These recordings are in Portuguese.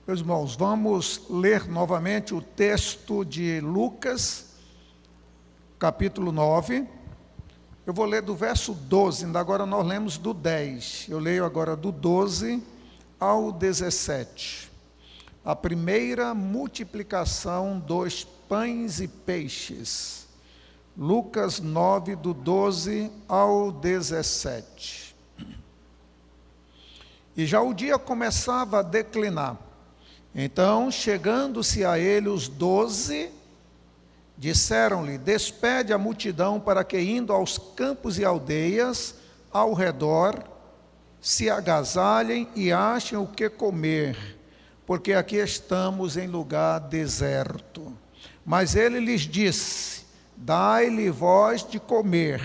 Meus irmãos, vamos ler novamente o texto de Lucas, capítulo 9. Eu vou ler do verso 12, ainda agora nós lemos do 10. Eu leio agora do 12 ao 17. A primeira multiplicação dos pães e peixes. Lucas 9, do 12 ao 17. E já o dia começava a declinar. Então, chegando-se a ele os 12, disseram-lhe: despede a multidão para que, indo aos campos e aldeias ao redor, se agasalhem e achem o que comer, porque aqui estamos em lugar deserto. Mas ele lhes disse: dai-lhe vós de comer.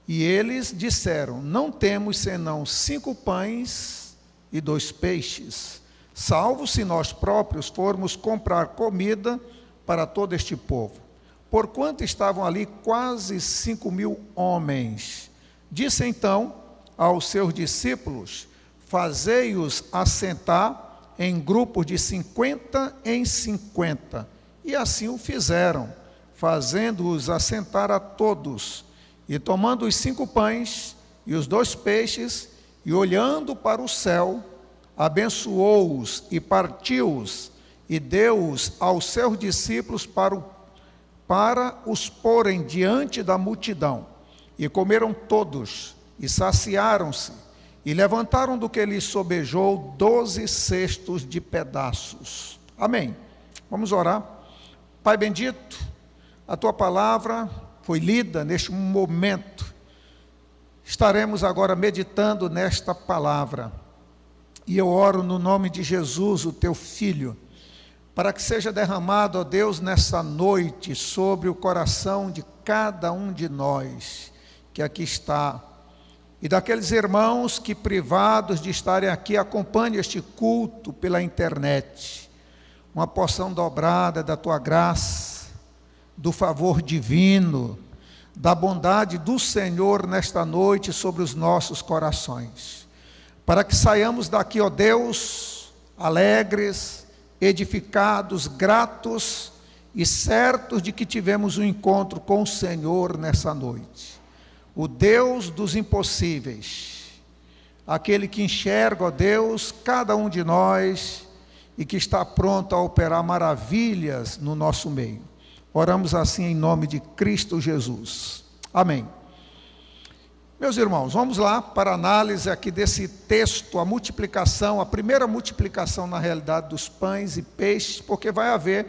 E eles disseram: não temos senão 5 pães e 2 peixes, salvo se nós próprios formos comprar comida para todo este povo. Porquanto estavam ali quase 5.000 homens. Disse então aos seus discípulos: fazei-os assentar em grupos de 50 em 50. E assim o fizeram, fazendo-os assentar a todos. E tomando os 5 pães e os 2 peixes, e olhando para o céu, abençoou-os e partiu-os, e deu-os aos seus discípulos para os porem diante da multidão. E comeram todos, e saciaram-se, e levantaram do que lhes sobejou 12 cestos de pedaços. Amém. Vamos orar. Pai bendito, a Tua palavra foi lida neste momento. Estaremos agora meditando nesta palavra. E eu oro no nome de Jesus, o Teu Filho, para que seja derramado, ó Deus, nessa noite, sobre o coração de cada um de nós, que aqui está, e daqueles irmãos que, privados de estarem aqui, acompanham este culto pela internet. Uma porção dobrada da Tua graça, do favor divino, da bondade do Senhor nesta noite sobre os nossos corações. Para que saiamos daqui, ó Deus, alegres, edificados, gratos e certos de que tivemos um encontro com o Senhor nessa noite. O Deus dos impossíveis, aquele que enxerga, ó Deus, cada um de nós e que está pronto a operar maravilhas no nosso meio. Oramos assim em nome de Cristo Jesus. Amém. Meus irmãos, vamos lá para a análise aqui desse texto, a multiplicação, a primeira multiplicação na realidade dos pães e peixes, porque vai haver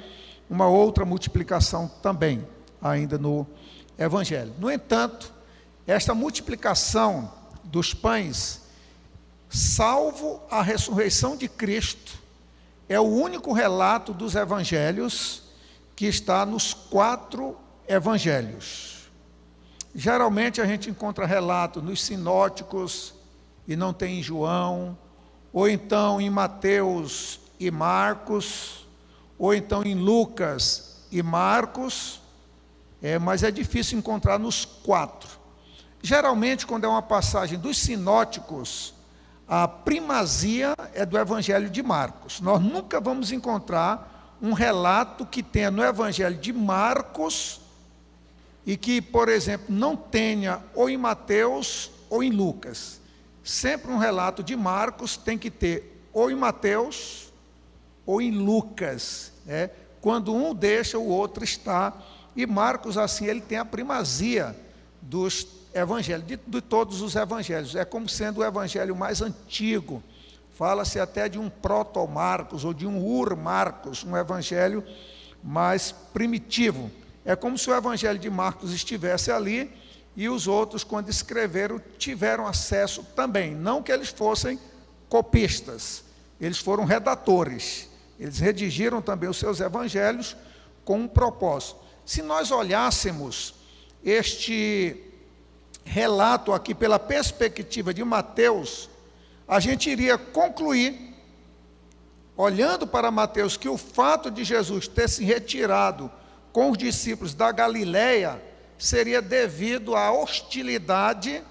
uma outra multiplicação também, ainda no Evangelho. No entanto, esta multiplicação dos pães, salvo a ressurreição de Cristo, é o único relato dos Evangelhos que está nos 4 Evangelhos. Geralmente a gente encontra relato nos sinóticos e não tem em João, ou então em Mateus e Marcos, ou então em Lucas e Marcos, mas é difícil encontrar nos 4. Geralmente, quando é uma passagem dos sinóticos, a primazia é do Evangelho de Marcos. Nós nunca vamos encontrar um relato que tenha no Evangelho de Marcos e que, por exemplo, não tenha ou em Mateus ou em Lucas. Sempre um relato de Marcos tem que ter ou em Mateus ou em Lucas. Quando um deixa, o outro está. E Marcos, assim, ele tem a primazia dos evangelhos, de todos os evangelhos. É como sendo o evangelho mais antigo. Fala-se até de um proto-Marcos ou de um ur-Marcos, um evangelho mais primitivo. É como se o evangelho de Marcos estivesse ali e os outros, quando escreveram, tiveram acesso também. Não que eles fossem copistas, eles foram redatores. Eles redigiram também os seus evangelhos com um propósito. Se nós olhássemos este relato aqui pela perspectiva de Mateus, a gente iria concluir, olhando para Mateus, que o fato de Jesus ter se retirado com os discípulos da Galileia seria devido à hostilidade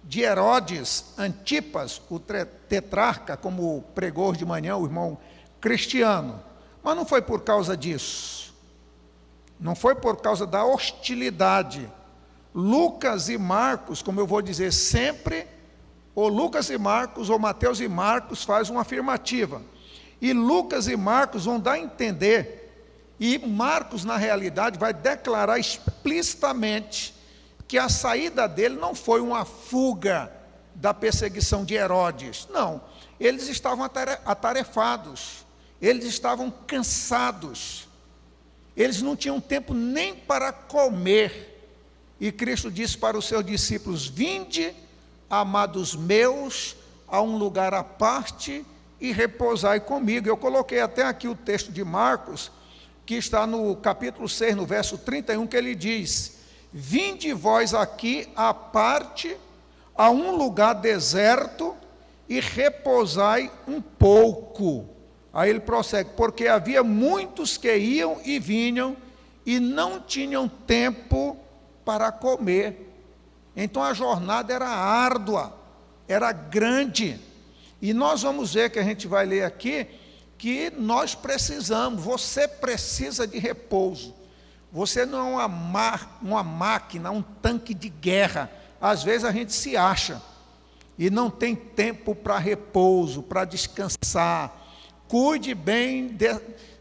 de Herodes Antipas, o tetrarca, como pregou hoje de manhã o irmão cristiano. Mas não foi por causa disso. Não foi por causa da hostilidade. Lucas e Marcos, como eu vou dizer sempre, ou Lucas e Marcos, ou Mateus e Marcos faz uma afirmativa. E Lucas e Marcos vão dar a entender, e Marcos, na realidade, vai declarar explicitamente que a saída dele não foi uma fuga da perseguição de Herodes. Não, eles estavam atarefados, eles estavam cansados, eles não tinham tempo nem para comer. E Cristo disse para os seus discípulos: vinde, amados meus, a um lugar à parte e repousai comigo. Eu coloquei até aqui o texto de Marcos, que está no capítulo 6, no verso 31, que ele diz: vinde vós aqui à parte, a um lugar deserto, e repousai um pouco. Aí ele prossegue: porque havia muitos que iam e vinham, e não tinham tempo para comer. Então a jornada era árdua, era grande. E nós vamos ver, que a gente vai ler aqui, que nós precisamos, você precisa de repouso. Você não é uma máquina, um tanque de guerra. Às vezes a gente se acha e não tem tempo para repouso, para descansar. Cuide bem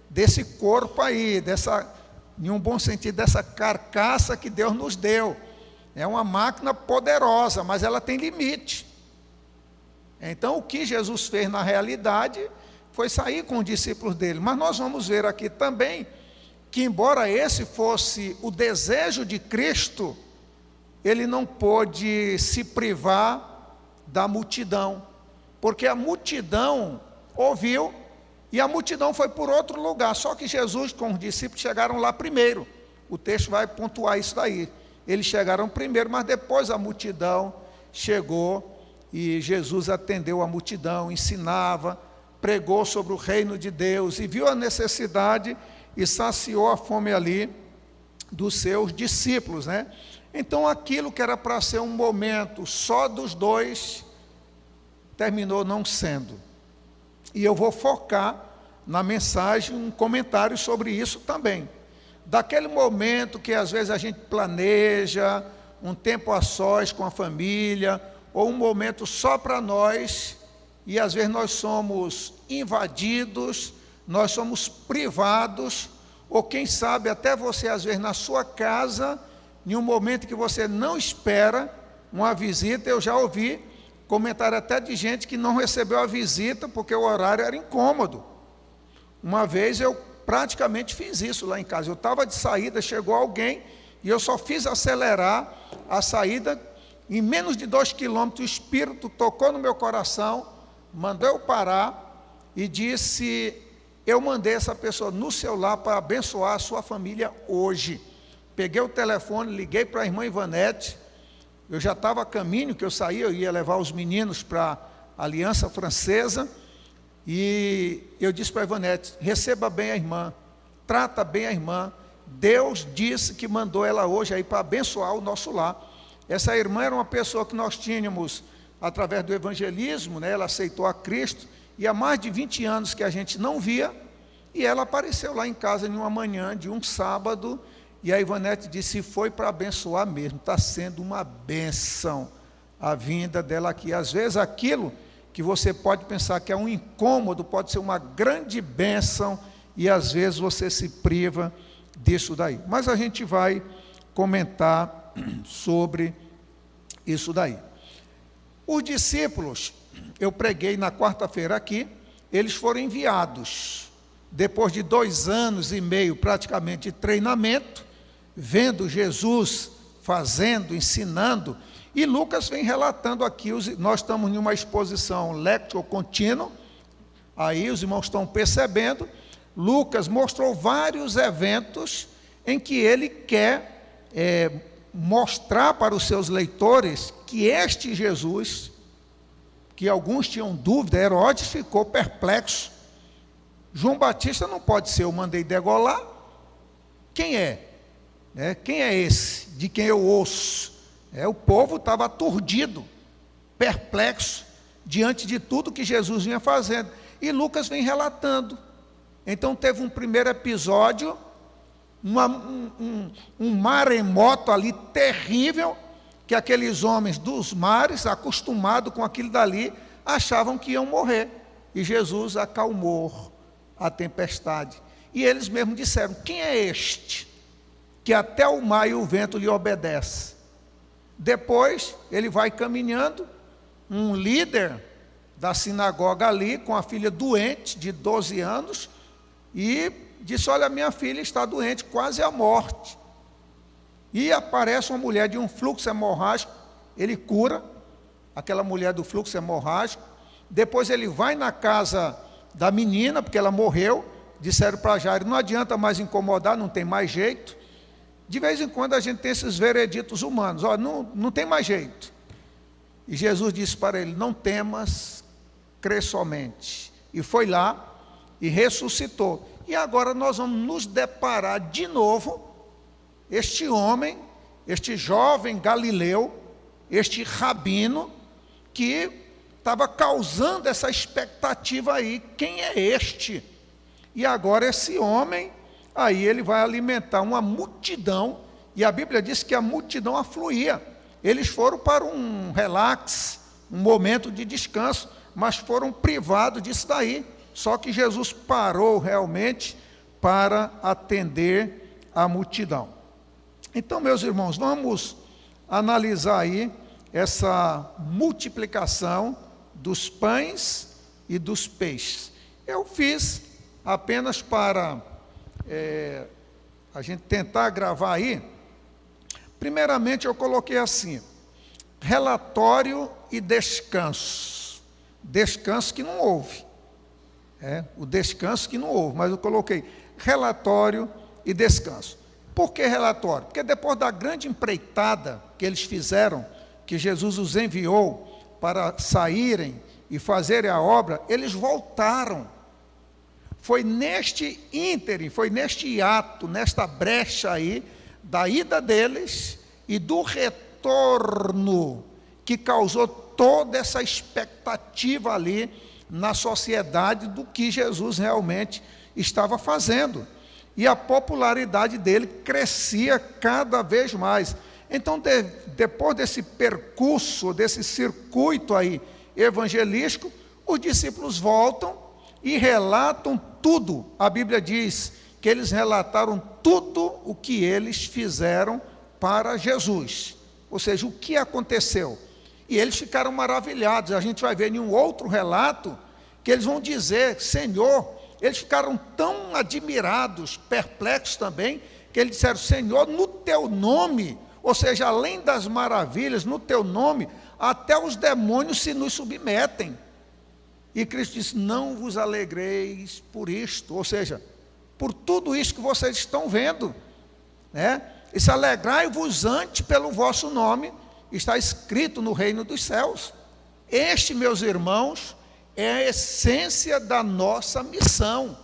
desse corpo aí, em um bom sentido, dessa carcaça que Deus nos deu. É uma máquina poderosa, mas ela tem limite. Então, o que Jesus fez na realidade foi sair com os discípulos dele. Mas nós vamos ver aqui também que, embora esse fosse o desejo de Cristo, ele não pôde se privar da multidão, porque a multidão ouviu e a multidão foi por outro lugar. Só que Jesus com os discípulos chegaram lá primeiro. O texto vai pontuar isso daí. Eles chegaram primeiro, mas depois a multidão chegou e Jesus atendeu a multidão, ensinava, pregou sobre o reino de Deus e viu a necessidade e saciou a fome ali dos seus discípulos, né? Então aquilo que era para ser um momento só dos dois, terminou não sendo. E eu vou focar na mensagem um comentário sobre isso também. Daquele momento que às vezes a gente planeja um tempo a sós com a família, ou um momento só para nós, e às vezes nós somos invadidos, nós somos privados, ou quem sabe até você às vezes na sua casa, em um momento que você não espera uma visita. Eu já ouvi comentário até de gente que não recebeu a visita porque o horário era incômodo. Uma vez eu praticamente fiz isso lá em casa. Eu estava de saída, chegou alguém e eu só fiz acelerar a saída. Em menos de 2 quilômetros, o Espírito tocou no meu coração, mandou eu parar e disse: eu mandei essa pessoa no celular para abençoar a sua família hoje. Peguei o telefone, liguei para a irmã Ivanete. Eu já estava a caminho, que eu saí, eu ia levar os meninos para a Aliança Francesa. E eu disse para a Ivanete: receba bem a irmã, trata bem a irmã. Deus disse que mandou ela hoje aí para abençoar o nosso lar. Essa irmã era uma pessoa que nós tínhamos através do evangelismo, né? Ela aceitou a Cristo, e há mais de 20 anos que a gente não via, e ela apareceu lá em casa em uma manhã de um sábado, e a Ivanete disse: foi para abençoar mesmo, está sendo uma bênção a vinda dela aqui. Às vezes aquilo que você pode pensar que é um incômodo, pode ser uma grande bênção, e às vezes você se priva disso daí. Mas a gente vai comentar sobre isso daí. Os discípulos, eu preguei na quarta-feira aqui, eles foram enviados, depois de 2 anos e meio praticamente de treinamento, vendo Jesus fazendo, ensinando, e Lucas vem relatando aqui, nós estamos em uma exposição lectio contínua, aí os irmãos estão percebendo, Lucas mostrou vários eventos em que ele quer mostrar para os seus leitores que este Jesus, que alguns tinham dúvida, Herodes ficou perplexo. João Batista não pode ser, eu mandei degolar. Quem é? Quem é esse de quem eu ouço? O povo estava aturdido, perplexo, diante de tudo que Jesus vinha fazendo. E Lucas vem relatando Então teve um primeiro episódio, um maremoto ali terrível, que aqueles homens dos mares, acostumados com aquilo dali, achavam que iam morrer. E Jesus acalmou a tempestade. E eles mesmos disseram: quem é este que até o mar e o vento lhe obedece? Depois ele vai caminhando, um líder da sinagoga ali, com a filha doente de 12 anos, e disse: olha, minha filha está doente, quase à morte. E aparece uma mulher de um fluxo hemorrágico, ele cura aquela mulher do fluxo hemorrágico. Depois ele vai na casa da menina, porque ela morreu. Disseram para Jairo: não adianta mais incomodar, não tem mais jeito. De vez em quando a gente tem esses vereditos humanos: ó, não tem mais jeito. E Jesus disse para ele: não temas, crê somente. E foi lá e ressuscitou. E agora nós vamos nos deparar de novo, este homem, este jovem galileu, este rabino, que estava causando essa expectativa aí: quem é este? E agora esse homem, aí ele vai alimentar uma multidão, e a Bíblia diz que a multidão afluía. Eles foram para um relax, um momento de descanso, mas foram privados disso daí. Só que Jesus parou realmente para atender a multidão. Então, meus irmãos, vamos analisar aí essa multiplicação dos pães e dos peixes. Eu fiz apenas para a gente tentar gravar aí. Primeiramente eu coloquei assim: relatório e descanso. Descanso que não houve. O descanso que não houve, mas eu coloquei relatório e descanso. Por que relatório? Porque depois da grande empreitada que eles fizeram, que Jesus os enviou para saírem e fazerem a obra, eles voltaram. Foi neste ínterim, foi neste ato, nesta brecha aí, da ida deles e do retorno, que causou toda essa expectativa ali na sociedade do que Jesus realmente estava fazendo. E a popularidade dele crescia cada vez mais. Então, depois desse percurso, desse circuito aí evangelístico, os discípulos voltam e relatam tudo. A Bíblia diz que eles relataram tudo o que eles fizeram para Jesus. Ou seja, o que aconteceu. E eles ficaram maravilhados. A gente vai ver em um outro relato que eles vão dizer: Senhor, eles ficaram tão admirados, perplexos também, que eles disseram: Senhor, no teu nome, ou seja, além das maravilhas, no teu nome, até os demônios se nos submetem. E Cristo disse: não vos alegreis por isto, ou seja, por tudo isso que vocês estão vendo, né? E se alegrai-vos antes pelo vosso nome, está escrito no reino dos céus. Este, meus irmãos, é a essência da nossa missão.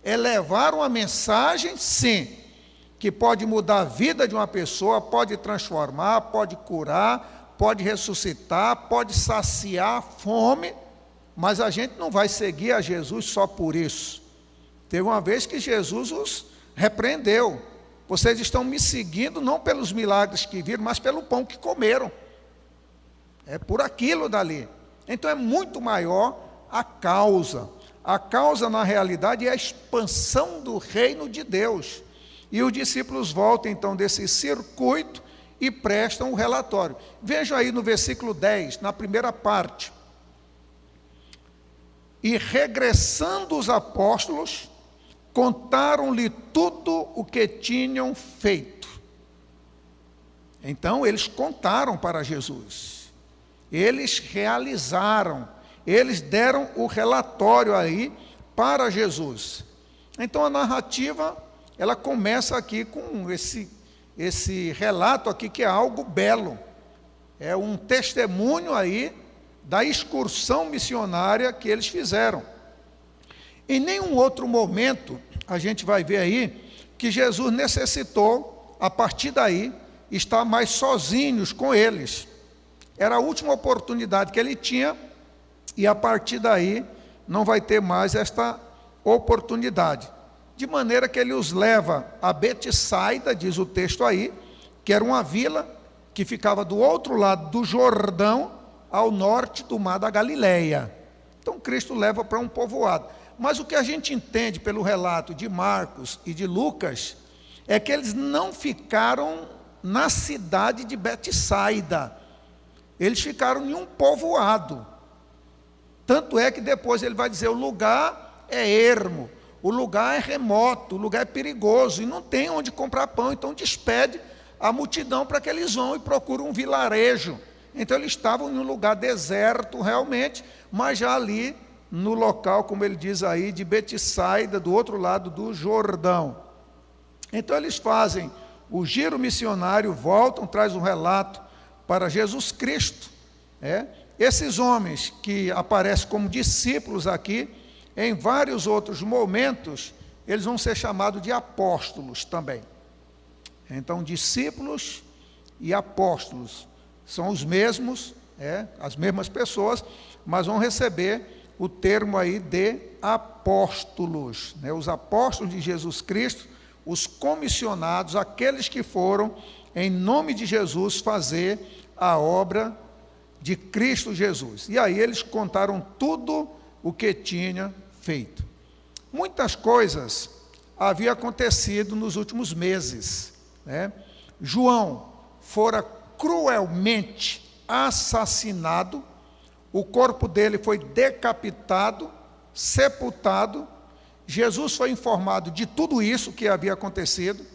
É levar uma mensagem, sim, que pode mudar a vida de uma pessoa, pode transformar, pode curar, pode ressuscitar, pode saciar a fome, mas a gente não vai seguir a Jesus só por isso. Teve uma vez que Jesus os repreendeu: vocês estão me seguindo não pelos milagres que viram, mas pelo pão que comeram. É por aquilo dali. Então é muito maior a causa. A causa, na realidade, é a expansão do reino de Deus. E os discípulos voltam então desse circuito e prestam o relatório. Vejam aí no versículo 10, na primeira parte: e regressando os apóstolos, contaram-lhe tudo o que tinham feito. Então eles contaram para Jesus, eles realizaram, eles deram o relatório aí para Jesus. Então a narrativa, ela começa aqui com esse relato aqui, que é algo belo. É um testemunho aí da excursão missionária que eles fizeram. Em nenhum outro momento, a gente vai ver aí, que Jesus necessitou, a partir daí, estar mais sozinhos com eles. Era a última oportunidade que ele tinha, e a partir daí, não vai ter mais esta oportunidade. De maneira que ele os leva a Betsaida, diz o texto aí, que era uma vila que ficava do outro lado do Jordão, ao norte do mar da Galileia. Então Cristo leva para um povoado. Mas o que a gente entende pelo relato de Marcos e de Lucas é que eles não ficaram na cidade de Betsaida. Eles ficaram em um povoado. Tanto é que depois ele vai dizer, o lugar é ermo, o lugar é remoto, o lugar é perigoso, e não tem onde comprar pão, então despede a multidão para que eles vão e procuram um vilarejo. Então eles estavam em um lugar deserto realmente, mas já ali no local, como ele diz aí, de Betsaida, do outro lado do Jordão. Então eles fazem o giro missionário, voltam, traz um relato para Jesus Cristo. Esses homens que aparecem como discípulos aqui, em vários outros momentos, eles vão ser chamados de apóstolos também. Então, discípulos e apóstolos são os mesmos, as mesmas pessoas, mas vão receber o termo aí de apóstolos, os apóstolos de Jesus Cristo, os comissionados, aqueles que foram, em nome de Jesus, fazer a obra de Cristo Jesus. E aí eles contaram tudo o que tinha feito. Muitas coisas haviam acontecido nos últimos meses. João fora cruelmente assassinado, o corpo dele foi decapitado, sepultado. Jesus foi informado de tudo isso que havia acontecido.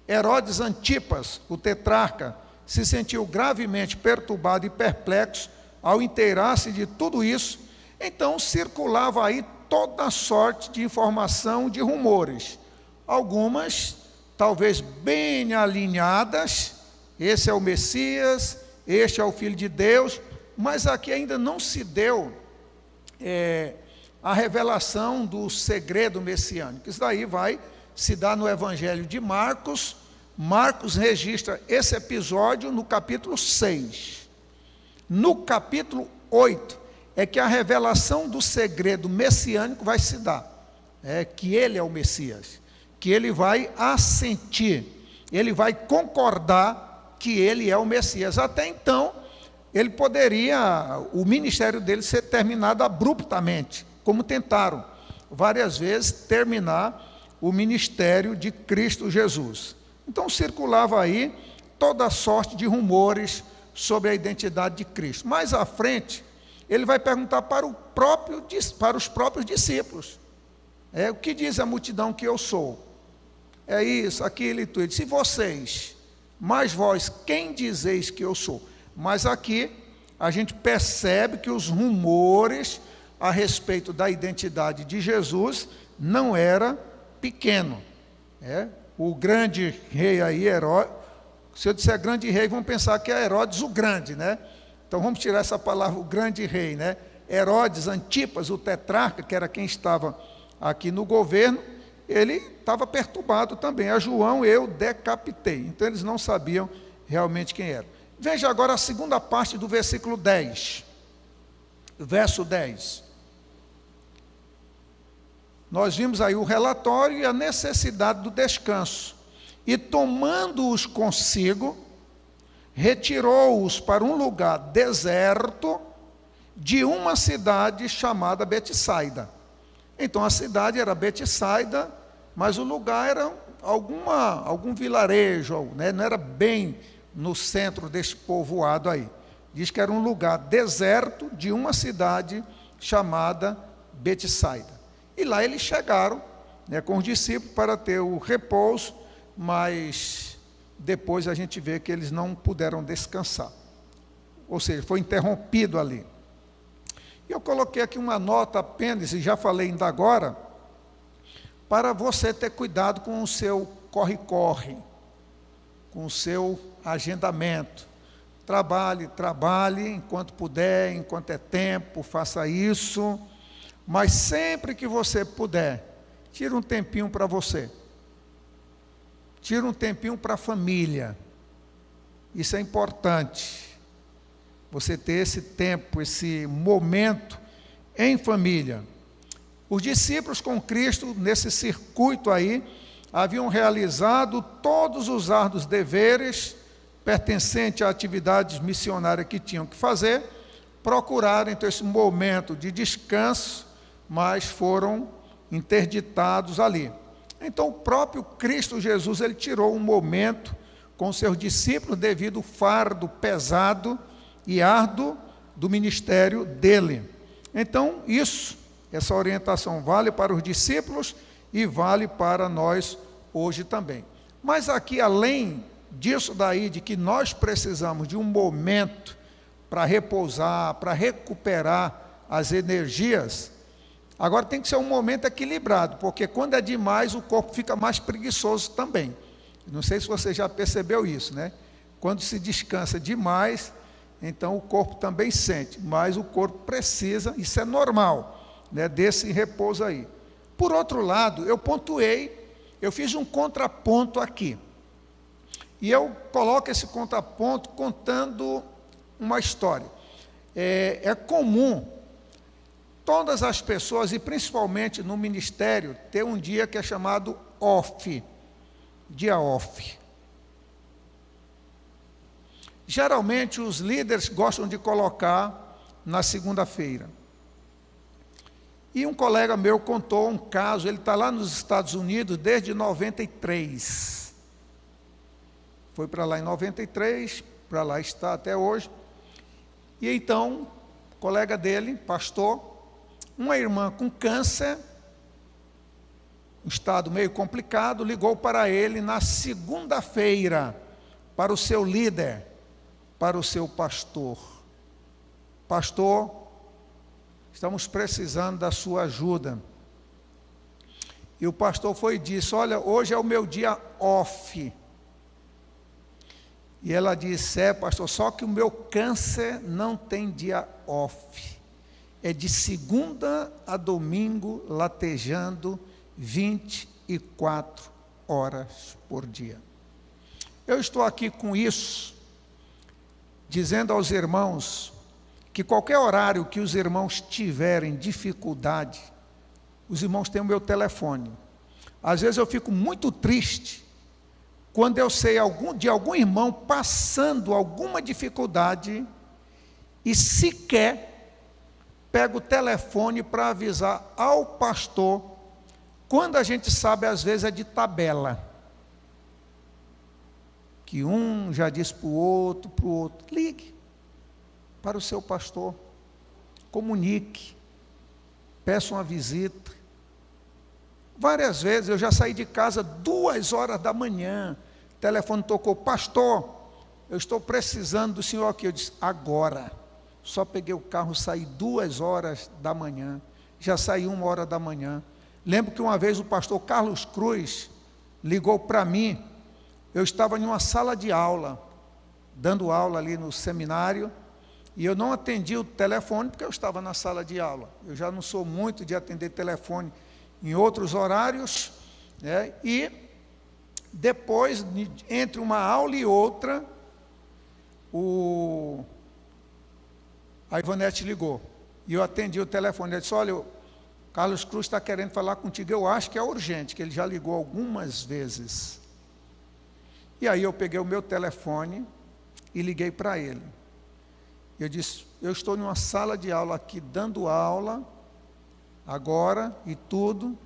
Herodes Antipas, o tetrarca, se sentiu gravemente perturbado e perplexo ao inteirar-se de tudo isso. Então circulava aí toda sorte de informação, de rumores, algumas talvez bem alinhadas, esse é o Messias, este é o Filho de Deus, mas aqui ainda não se deu a revelação do segredo messiânico. Isso daí vai se dar no Evangelho de Marcos. Marcos registra esse episódio no capítulo 6. No capítulo 8 é que a revelação do segredo messiânico vai se dar, que ele é o Messias, que ele vai assentir, ele vai concordar que ele é o Messias. Até então, ele poderia, o ministério dele ser terminado abruptamente, como tentaram várias vezes terminar o ministério de Cristo Jesus. Então circulava aí toda sorte de rumores sobre a identidade de Cristo. Mais à frente, ele vai perguntar para os próprios discípulos. O que diz a multidão que eu sou? É isso, aquilo e tudo. Ele disse, vocês, mas vós, quem dizeis que eu sou? Mas aqui a gente percebe que os rumores a respeito da identidade de Jesus não era pequeno. O grande rei aí, Herodes, se eu disser grande rei, vão pensar que é Herodes o grande, Então vamos tirar essa palavra, o grande rei, Herodes Antipas, o tetrarca, que era quem estava aqui no governo, ele estava perturbado também. A João eu decapitei. Então eles não sabiam realmente quem era. Veja agora a segunda parte do versículo 10. Verso 10. Nós vimos aí o relatório e a necessidade do descanso. E tomando-os consigo, retirou-os para um lugar deserto de uma cidade chamada Betsaida. Então a cidade era Betsaida, mas o lugar era algum vilarejo, não era bem no centro desse povoado aí. Diz que era um lugar deserto de uma cidade chamada Betsaida. E lá eles chegaram, com os discípulos para ter o repouso, mas depois a gente vê que eles não puderam descansar. Ou seja, foi interrompido ali. E eu coloquei aqui uma nota apenas, e já falei ainda agora, para você ter cuidado com o seu corre-corre, com o seu agendamento. Trabalhe enquanto puder, enquanto é tempo, faça isso, mas sempre que você puder, tira um tempinho para você. Tira um tempinho para a família. Isso é importante. Você ter esse tempo, esse momento em família. Os discípulos com Cristo, nesse circuito aí, haviam realizado todos os árduos deveres pertencentes a atividades missionárias que tinham que fazer, procuraram então esse momento de descanso, mas foram interditados ali. Então o próprio Cristo Jesus, ele tirou um momento com seus discípulos devido ao fardo pesado e árduo do ministério dele. Então essa orientação vale para os discípulos e vale para nós hoje também. Mas aqui, além disso daí, de que nós precisamos de um momento para repousar, para recuperar as energias, agora tem que ser um momento equilibrado, porque quando é demais o corpo fica mais preguiçoso também. Não sei se você já percebeu isso, né? Quando se descansa demais, então o corpo também sente, mas o corpo precisa, isso é normal, né, desse repouso aí. Por outro lado, eu fiz um contraponto aqui. E eu coloco esse contraponto contando uma história. É comum todas as pessoas, e principalmente no ministério, ter um dia que é chamado off, dia off. Geralmente os líderes gostam de colocar na segunda-feira. E um colega meu contou um caso, ele está lá nos Estados Unidos desde 93. Foi para lá em 93, para lá está até hoje. E então, colega dele, pastor, uma irmã com câncer, um estado meio complicado, ligou para ele na segunda-feira, para o seu líder, para o seu pastor. Pastor, estamos precisando da sua ajuda. E o pastor foi e disse: olha, hoje é o meu dia off. E ela disse: pastor, só que o meu câncer não tem dia off. É de segunda a domingo, latejando 24 horas por dia. Eu estou aqui com isso, dizendo aos irmãos que qualquer horário que os irmãos tiverem dificuldade, os irmãos têm o meu telefone. Às vezes eu fico muito triste quando eu sei de algum irmão passando alguma dificuldade e sequer pega o telefone para avisar ao pastor, quando a gente sabe, às vezes é de tabela, que um já diz para o outro, ligue para o seu pastor, comunique, peça uma visita. Várias vezes eu já saí de casa 2 horas da manhã, o telefone tocou: pastor, eu estou precisando do senhor aqui. Eu disse: agora. Só peguei o carro, saí 2 horas da manhã, já saí 1 hora da manhã. Lembro que uma vez o pastor Carlos Cruz ligou para mim, eu estava em uma sala de aula, dando aula ali no seminário, e eu não atendi o telefone porque eu estava na sala de aula. Eu já não sou muito de atender telefone em outros horários, né? E depois, entre uma aula e outra, a Ivonete ligou, e eu atendi o telefone. Ele disse: olha, o Carlos Cruz está querendo falar contigo, eu acho que é urgente, que ele já ligou algumas vezes. E aí eu peguei o meu telefone e liguei para ele. Eu disse: eu estou em uma sala de aula aqui, dando aula, agora e tudo,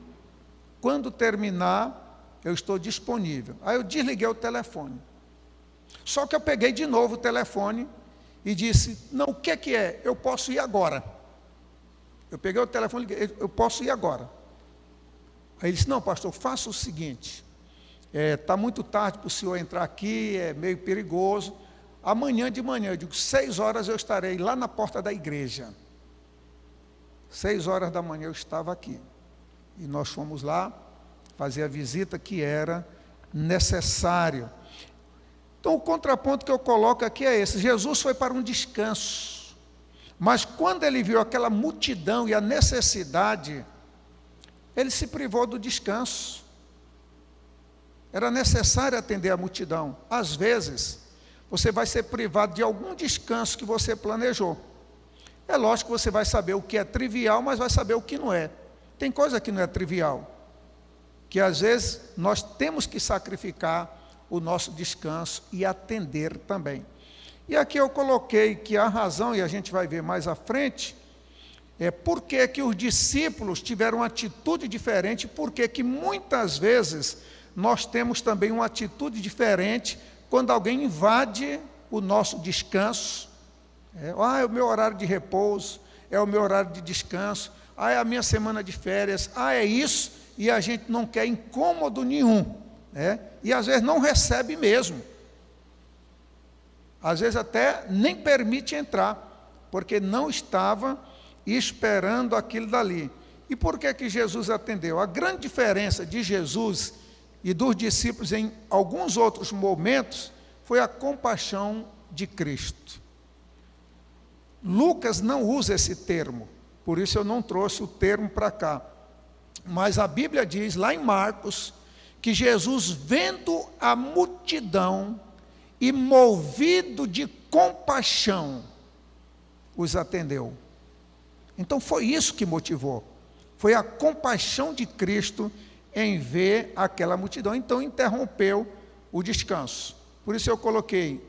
quando terminar, eu estou disponível. Aí eu desliguei o telefone. Só que eu peguei de novo o telefone e disse: não, o que é? Eu posso ir agora. Eu peguei o telefone e liguei: eu posso ir agora. Aí ele disse: não, pastor, faça o seguinte, está muito tarde para o senhor entrar aqui, é meio perigoso. Amanhã de manhã, eu digo, 6 horas eu estarei lá na porta da igreja. 6 horas da manhã eu estava aqui. E nós fomos lá fazer a visita que era necessário. Então o contraponto que eu coloco aqui é esse: Jesus foi para um descanso, mas quando ele viu aquela multidão e a necessidade, ele se privou do descanso. Era necessário atender a multidão. Às vezes, você vai ser privado de algum descanso que você planejou. É lógico que você vai saber o que é trivial, mas vai saber o que não é. Tem coisa que não é trivial, que às vezes nós temos que sacrificar o nosso descanso e atender também. E aqui eu coloquei que a razão, e a gente vai ver mais à frente, é por que os discípulos tiveram uma atitude diferente, porque que muitas vezes nós temos também uma atitude diferente quando alguém invade o nosso descanso. É o meu horário de repouso, é o meu horário de descanso, é a minha semana de férias, é isso, e a gente não quer incômodo nenhum, né? E às vezes não recebe mesmo, às vezes até nem permite entrar, porque não estava esperando aquilo dali. E por que Jesus atendeu? A grande diferença de Jesus e dos discípulos em alguns outros momentos foi a compaixão de Cristo. Lucas não usa esse termo, por isso eu não trouxe o termo para cá. Mas a Bíblia diz, lá em Marcos, que Jesus, vendo a multidão e movido de compaixão, os atendeu. Então foi isso que motivou, foi a compaixão de Cristo em ver aquela multidão. Então interrompeu o descanso. Por isso eu coloquei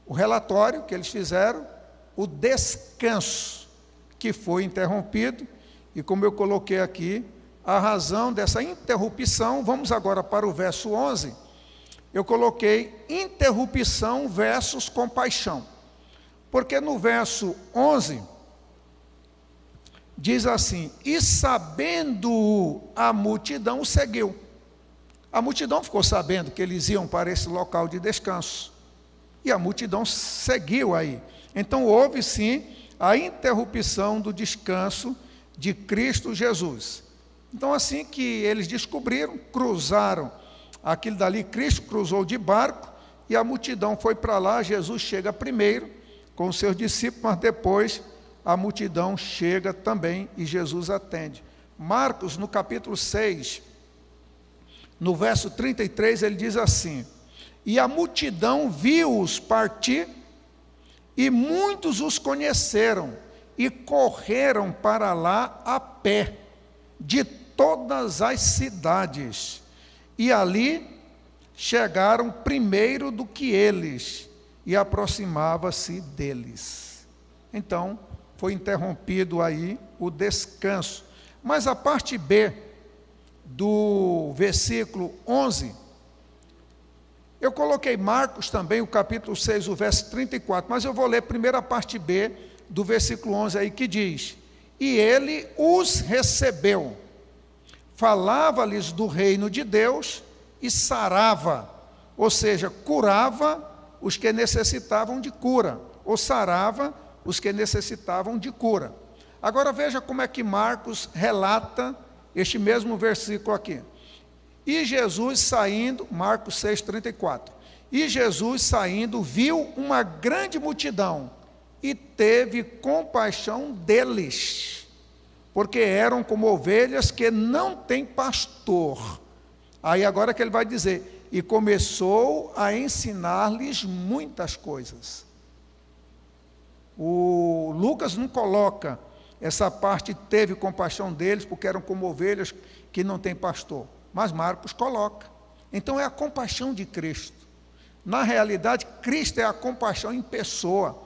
o relatório que eles fizeram, o descanso que foi interrompido, e como eu coloquei aqui, a razão dessa interrupção. Vamos agora para o verso 11, eu coloquei interrupção versus compaixão, porque no verso 11, diz assim, e sabendo a multidão, o seguiu. A multidão ficou sabendo que eles iam para esse local de descanso, e a multidão seguiu aí. Então houve sim a interrupção do descanso de Cristo Jesus. Então assim que eles descobriram, cruzaram aquilo dali, Cristo cruzou de barco, e a multidão foi para lá. Jesus chega primeiro com os seus discípulos, mas depois a multidão chega também e Jesus atende. Marcos, no capítulo 6, no verso 33, ele diz assim, e a multidão viu-os partir, e muitos os conheceram, e correram para lá a pé, de todas as cidades, e ali chegaram primeiro do que eles, e aproximava-se deles. Então, foi interrompido aí o descanso. Mas a parte B do versículo 11, eu coloquei Marcos também, o capítulo 6, o verso 34, mas eu vou ler primeiro a parte B do versículo 11 aí, que diz, e ele os recebeu, falava-lhes do reino de Deus e sarava, ou seja, curava os que necessitavam de cura, ou sarava os que necessitavam de cura. Agora veja como é que Marcos relata este mesmo versículo aqui. E Jesus saindo, Marcos 6,34, e Jesus saindo viu uma grande multidão e teve compaixão deles, porque eram como ovelhas que não têm pastor. Aí agora que ele vai dizer, e começou a ensinar-lhes muitas coisas. O Lucas não coloca essa parte, teve compaixão deles, porque eram como ovelhas que não têm pastor. Mas Marcos coloca. Então é a compaixão de Cristo. Na realidade, Cristo é a compaixão em pessoa.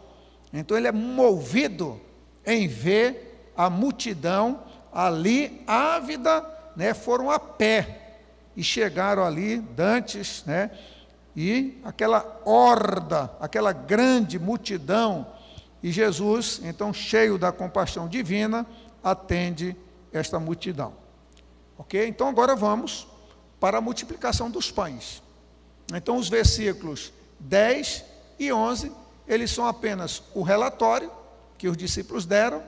Então ele é movido em ver a multidão ali, ávida, né, foram a pé. E chegaram ali, dantes, né, e aquela horda, aquela grande multidão, e Jesus, então cheio da compaixão divina, atende esta multidão. Ok? Então agora vamos para a multiplicação dos pães. Então os versículos 10 e 11, eles são apenas o relatório que os discípulos deram,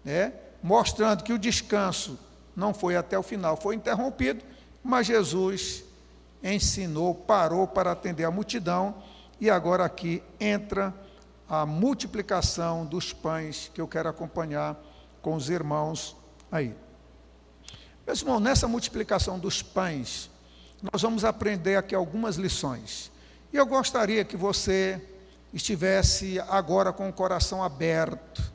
né, mostrando que o descanso não foi até o final, foi interrompido, mas Jesus ensinou, parou para atender a multidão, e agora aqui entra a multiplicação dos pães, que eu quero acompanhar com os irmãos aí. Meus irmãos, nessa multiplicação dos pães, nós vamos aprender aqui algumas lições. E eu gostaria que você estivesse agora com o coração aberto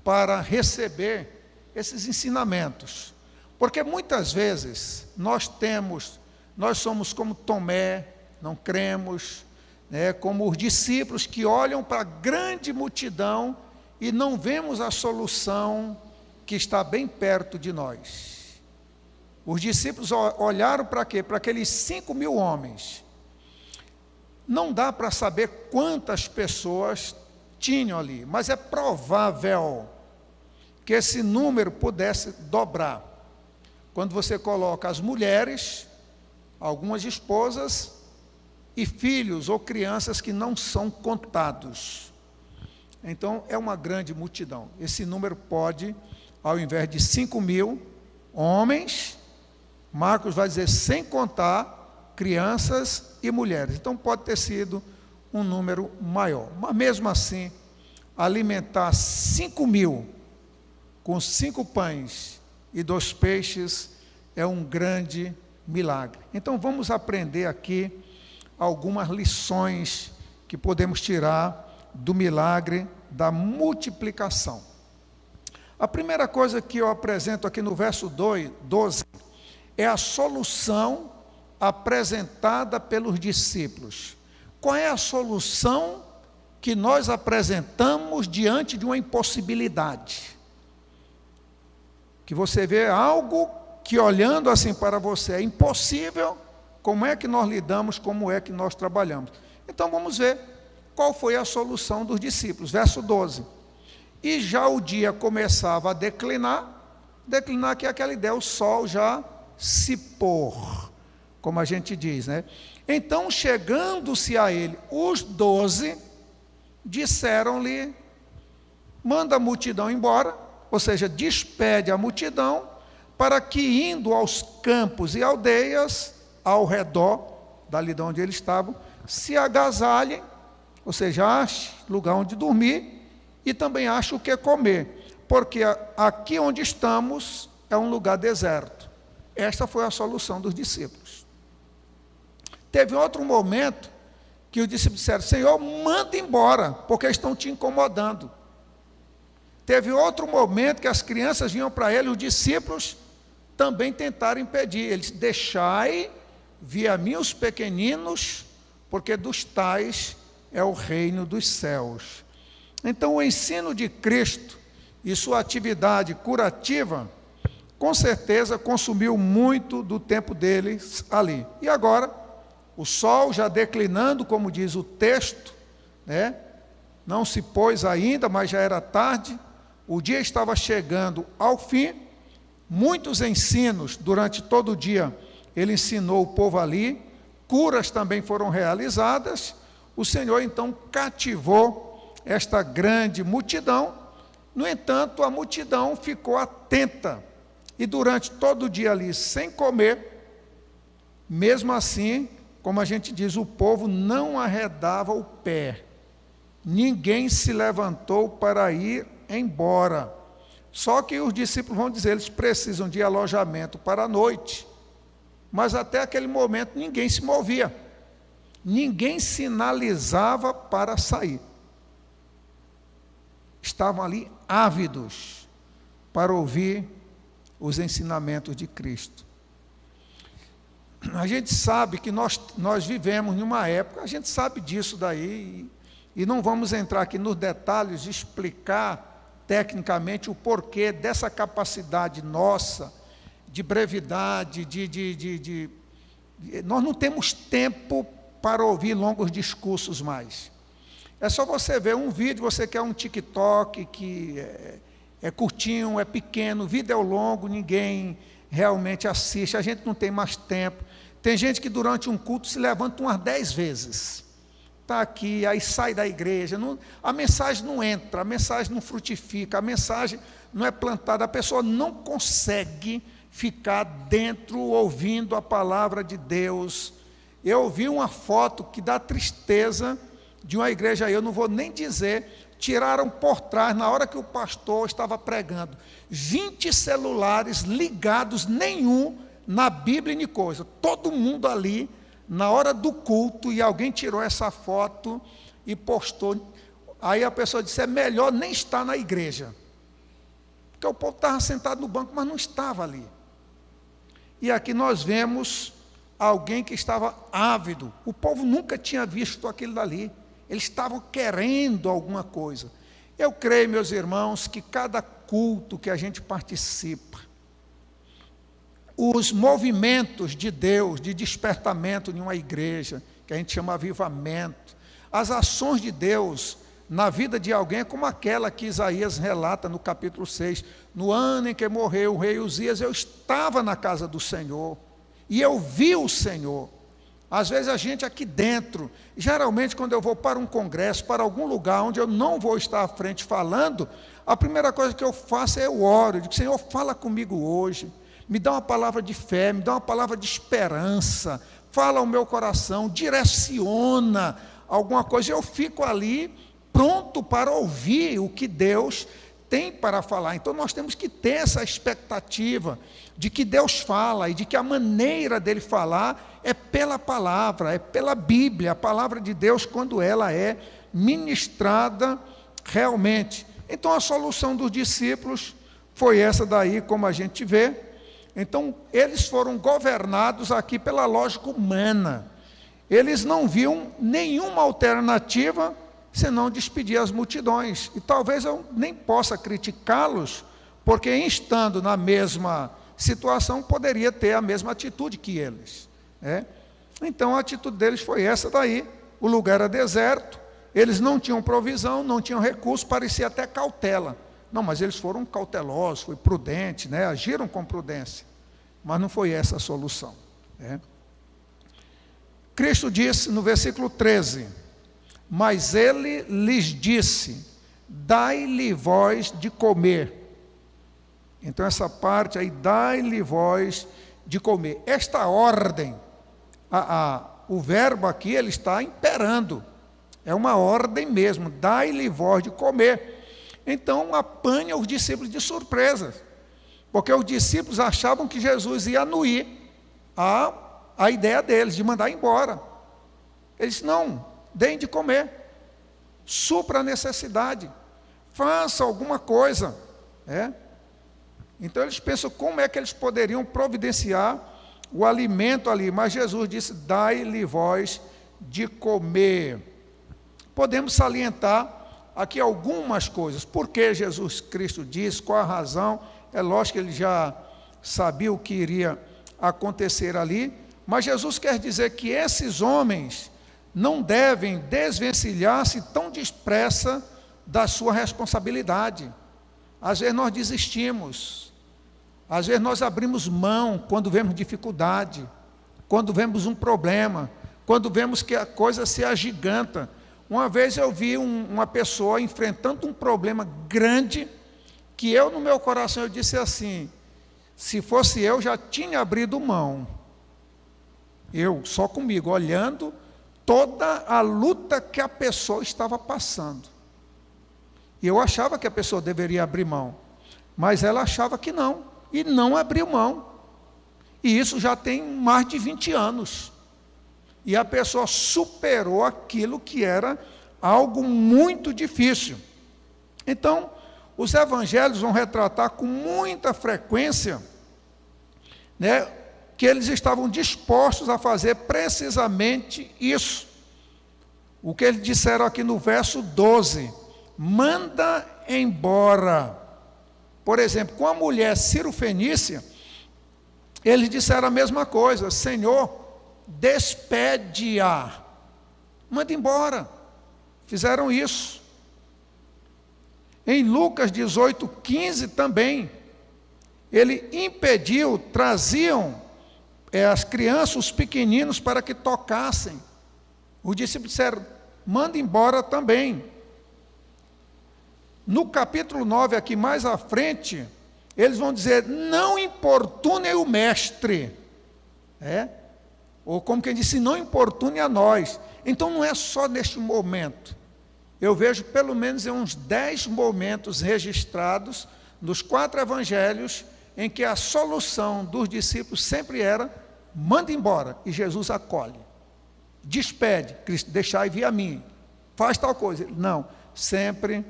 para receber esses ensinamentos. Porque muitas vezes nós somos como Tomé, não cremos, né, como os discípulos que olham para a grande multidão e não vemos a solução que está bem perto de nós. Os discípulos olharam para quê? Para aqueles 5.000 homens. Não dá para saber quantas pessoas tinham ali, mas é provável que esse número pudesse dobrar. Quando você coloca as mulheres, algumas esposas e filhos ou crianças que não são contados. Então, é uma grande multidão. Esse número pode, ao invés de 5.000 homens, Marcos vai dizer, sem contar crianças e mulheres. Então, pode ter sido um número maior. Mas, mesmo assim, alimentar 5.000 com 5 pães e 2 peixes é um grande milagre. Então, vamos aprender aqui algumas lições que podemos tirar do milagre da multiplicação. A primeira coisa que eu apresento aqui no verso 12 é a solução apresentada pelos discípulos. Qual é a solução que nós apresentamos diante de uma impossibilidade? Que você vê algo que olhando assim para você é impossível, como é que nós lidamos, como é que nós trabalhamos? Então vamos ver qual foi a solução dos discípulos. Verso 12. E já o dia começava a declinar que é aquela ideia, o sol já se pôr, como a gente diz, né? Então, chegando-se a ele, os 12 disseram-lhe, manda a multidão embora, ou seja, despede a multidão, para que indo aos campos e aldeias, ao redor, dali de onde eles estavam, se agasalhem, ou seja, ache lugar onde dormir, e também ache o que comer, porque aqui onde estamos é um lugar deserto. Esta foi a solução dos discípulos. Teve outro momento que os discípulos disseram, Senhor, manda embora, porque estão te incomodando. Teve outro momento que as crianças vinham para ele, os discípulos também tentaram impedir. Eles, deixai vir a mim os pequeninos, porque dos tais é o reino dos céus. Então, o ensino de Cristo e sua atividade curativa, com certeza consumiu muito do tempo deles ali. E agora, o sol já declinando, como diz o texto, né? Não se pôs ainda, mas já era tarde, o dia estava chegando ao fim, muitos ensinos durante todo o dia, ele ensinou o povo ali, curas também foram realizadas, o Senhor então cativou esta grande multidão. No entanto, a multidão ficou atenta, e durante todo o dia ali, sem comer, mesmo assim, como a gente diz, o povo não arredava o pé, ninguém se levantou para ir embora. Só que os discípulos vão dizer, eles precisam de alojamento para a noite, mas até aquele momento ninguém se movia, ninguém sinalizava para sair. Estavam ali ávidos para ouvir os ensinamentos de Cristo. A gente sabe que nós vivemos numa época, a gente sabe disso daí, e não vamos entrar aqui nos detalhes de explicar tecnicamente o porquê dessa capacidade nossa, de brevidade, nós não temos tempo para ouvir longos discursos mais. É só você ver um vídeo, você quer um TikTok que é curtinho, é pequeno, o vídeo é longo, ninguém realmente assiste, a gente não tem mais tempo. Tem gente que durante um culto se levanta umas 10 vezes. Está aqui, aí sai da igreja, a mensagem não entra, a mensagem não frutifica, a mensagem não é plantada, a pessoa não consegue ficar dentro ouvindo a palavra de Deus. Eu vi uma foto que dá tristeza de uma igreja aí, eu não vou nem dizer, tiraram por trás, na hora que o pastor estava pregando, 20 celulares ligados, nenhum na Bíblia nem coisa, todo mundo ali, na hora do culto, e alguém tirou essa foto e postou, aí a pessoa disse, é melhor nem estar na igreja, porque o povo estava sentado no banco, mas não estava ali. E aqui nós vemos alguém que estava ávido. O povo nunca tinha visto aquilo dali. Eles estavam querendo alguma coisa. Eu creio, meus irmãos, que cada culto que a gente participa, os movimentos de Deus, de despertamento em uma igreja, que a gente chama avivamento, as ações de Deus na vida de alguém é como aquela que Isaías relata no capítulo 6. No ano em que morreu o rei Uzias, eu estava na casa do Senhor, e eu vi o Senhor. Às vezes a gente aqui dentro, geralmente quando eu vou para um congresso, para algum lugar onde eu não vou estar à frente falando, a primeira coisa que eu faço é eu oro, eu digo, Senhor, fala comigo hoje, me dá uma palavra de fé, me dá uma palavra de esperança, fala ao meu coração, direciona alguma coisa. Eu fico ali pronto para ouvir o que Deus tem para falar. Então nós temos que ter essa expectativa de que Deus fala e de que a maneira dele falar é pela palavra, é pela Bíblia, a palavra de Deus, quando ela é ministrada realmente. Então a solução dos discípulos foi essa daí, como a gente vê. Então eles foram governados aqui pela lógica humana. Eles não viam nenhuma alternativa senão despedir as multidões. E talvez eu nem possa criticá-los, porque estando na mesma situação, poderia ter a mesma atitude que eles. Então a atitude deles foi essa daí. O lugar era deserto, eles não tinham provisão, não tinham recurso, parecia até cautela. Não, mas eles foram cautelosos, foi prudente, agiram com prudência. Mas não foi essa a solução. Cristo disse no versículo 13, mas ele lhes disse, dai-lhe vós de comer. Então essa parte aí, dai-lhe vós de comer. Esta ordem, o verbo aqui, ele está imperando. É uma ordem mesmo, dai-lhe vós de comer. Então apanha os discípulos de surpresa, porque os discípulos achavam que Jesus ia anuir a ideia deles, de mandar embora. Eles disse, não, deem de comer, supra a necessidade, faça alguma coisa. Então eles pensam como é que eles poderiam providenciar o alimento ali, mas Jesus disse, dai-lhe vós de comer. Podemos salientar aqui algumas coisas, porque Jesus Cristo disse, qual a razão. É lógico que ele já sabia o que iria acontecer ali, mas Jesus quer dizer que esses homens não devem desvencilhar-se tão depressa da sua responsabilidade. Às vezes nós desistimos, às vezes nós abrimos mão quando vemos dificuldade, quando vemos um problema, quando vemos que a coisa se agiganta. Uma vez eu vi uma pessoa enfrentando um problema grande, que eu no meu coração eu disse assim, se fosse eu já tinha abrido mão. Eu, só comigo, olhando toda a luta que a pessoa estava passando. E eu achava que a pessoa deveria abrir mão, mas ela achava que não, e não abriu mão. E isso já tem mais de 20 anos. E a pessoa superou aquilo que era algo muito difícil. Então, os evangelhos vão retratar com muita frequência, que eles estavam dispostos a fazer precisamente isso. O que eles disseram aqui no verso 12, manda embora. Por exemplo, com a mulher cirofenícia, eles disseram a mesma coisa, Senhor, despede-a, manda embora. Fizeram isso. Em Lucas 18:15 também, ele impediu, traziam as crianças, os pequeninos, para que tocassem. Os discípulos disseram, manda embora também. No capítulo 9, aqui mais à frente, eles vão dizer, não importune o mestre. Ou como quem disse, não importune a nós. Então não é só neste momento. Eu vejo pelo menos em uns 10 momentos registrados nos 4 evangelhos, em que a solução dos discípulos sempre era, manda embora, e Jesus acolhe. Despede, Cristo, deixai vir a mim, faz tal coisa. Não, sempre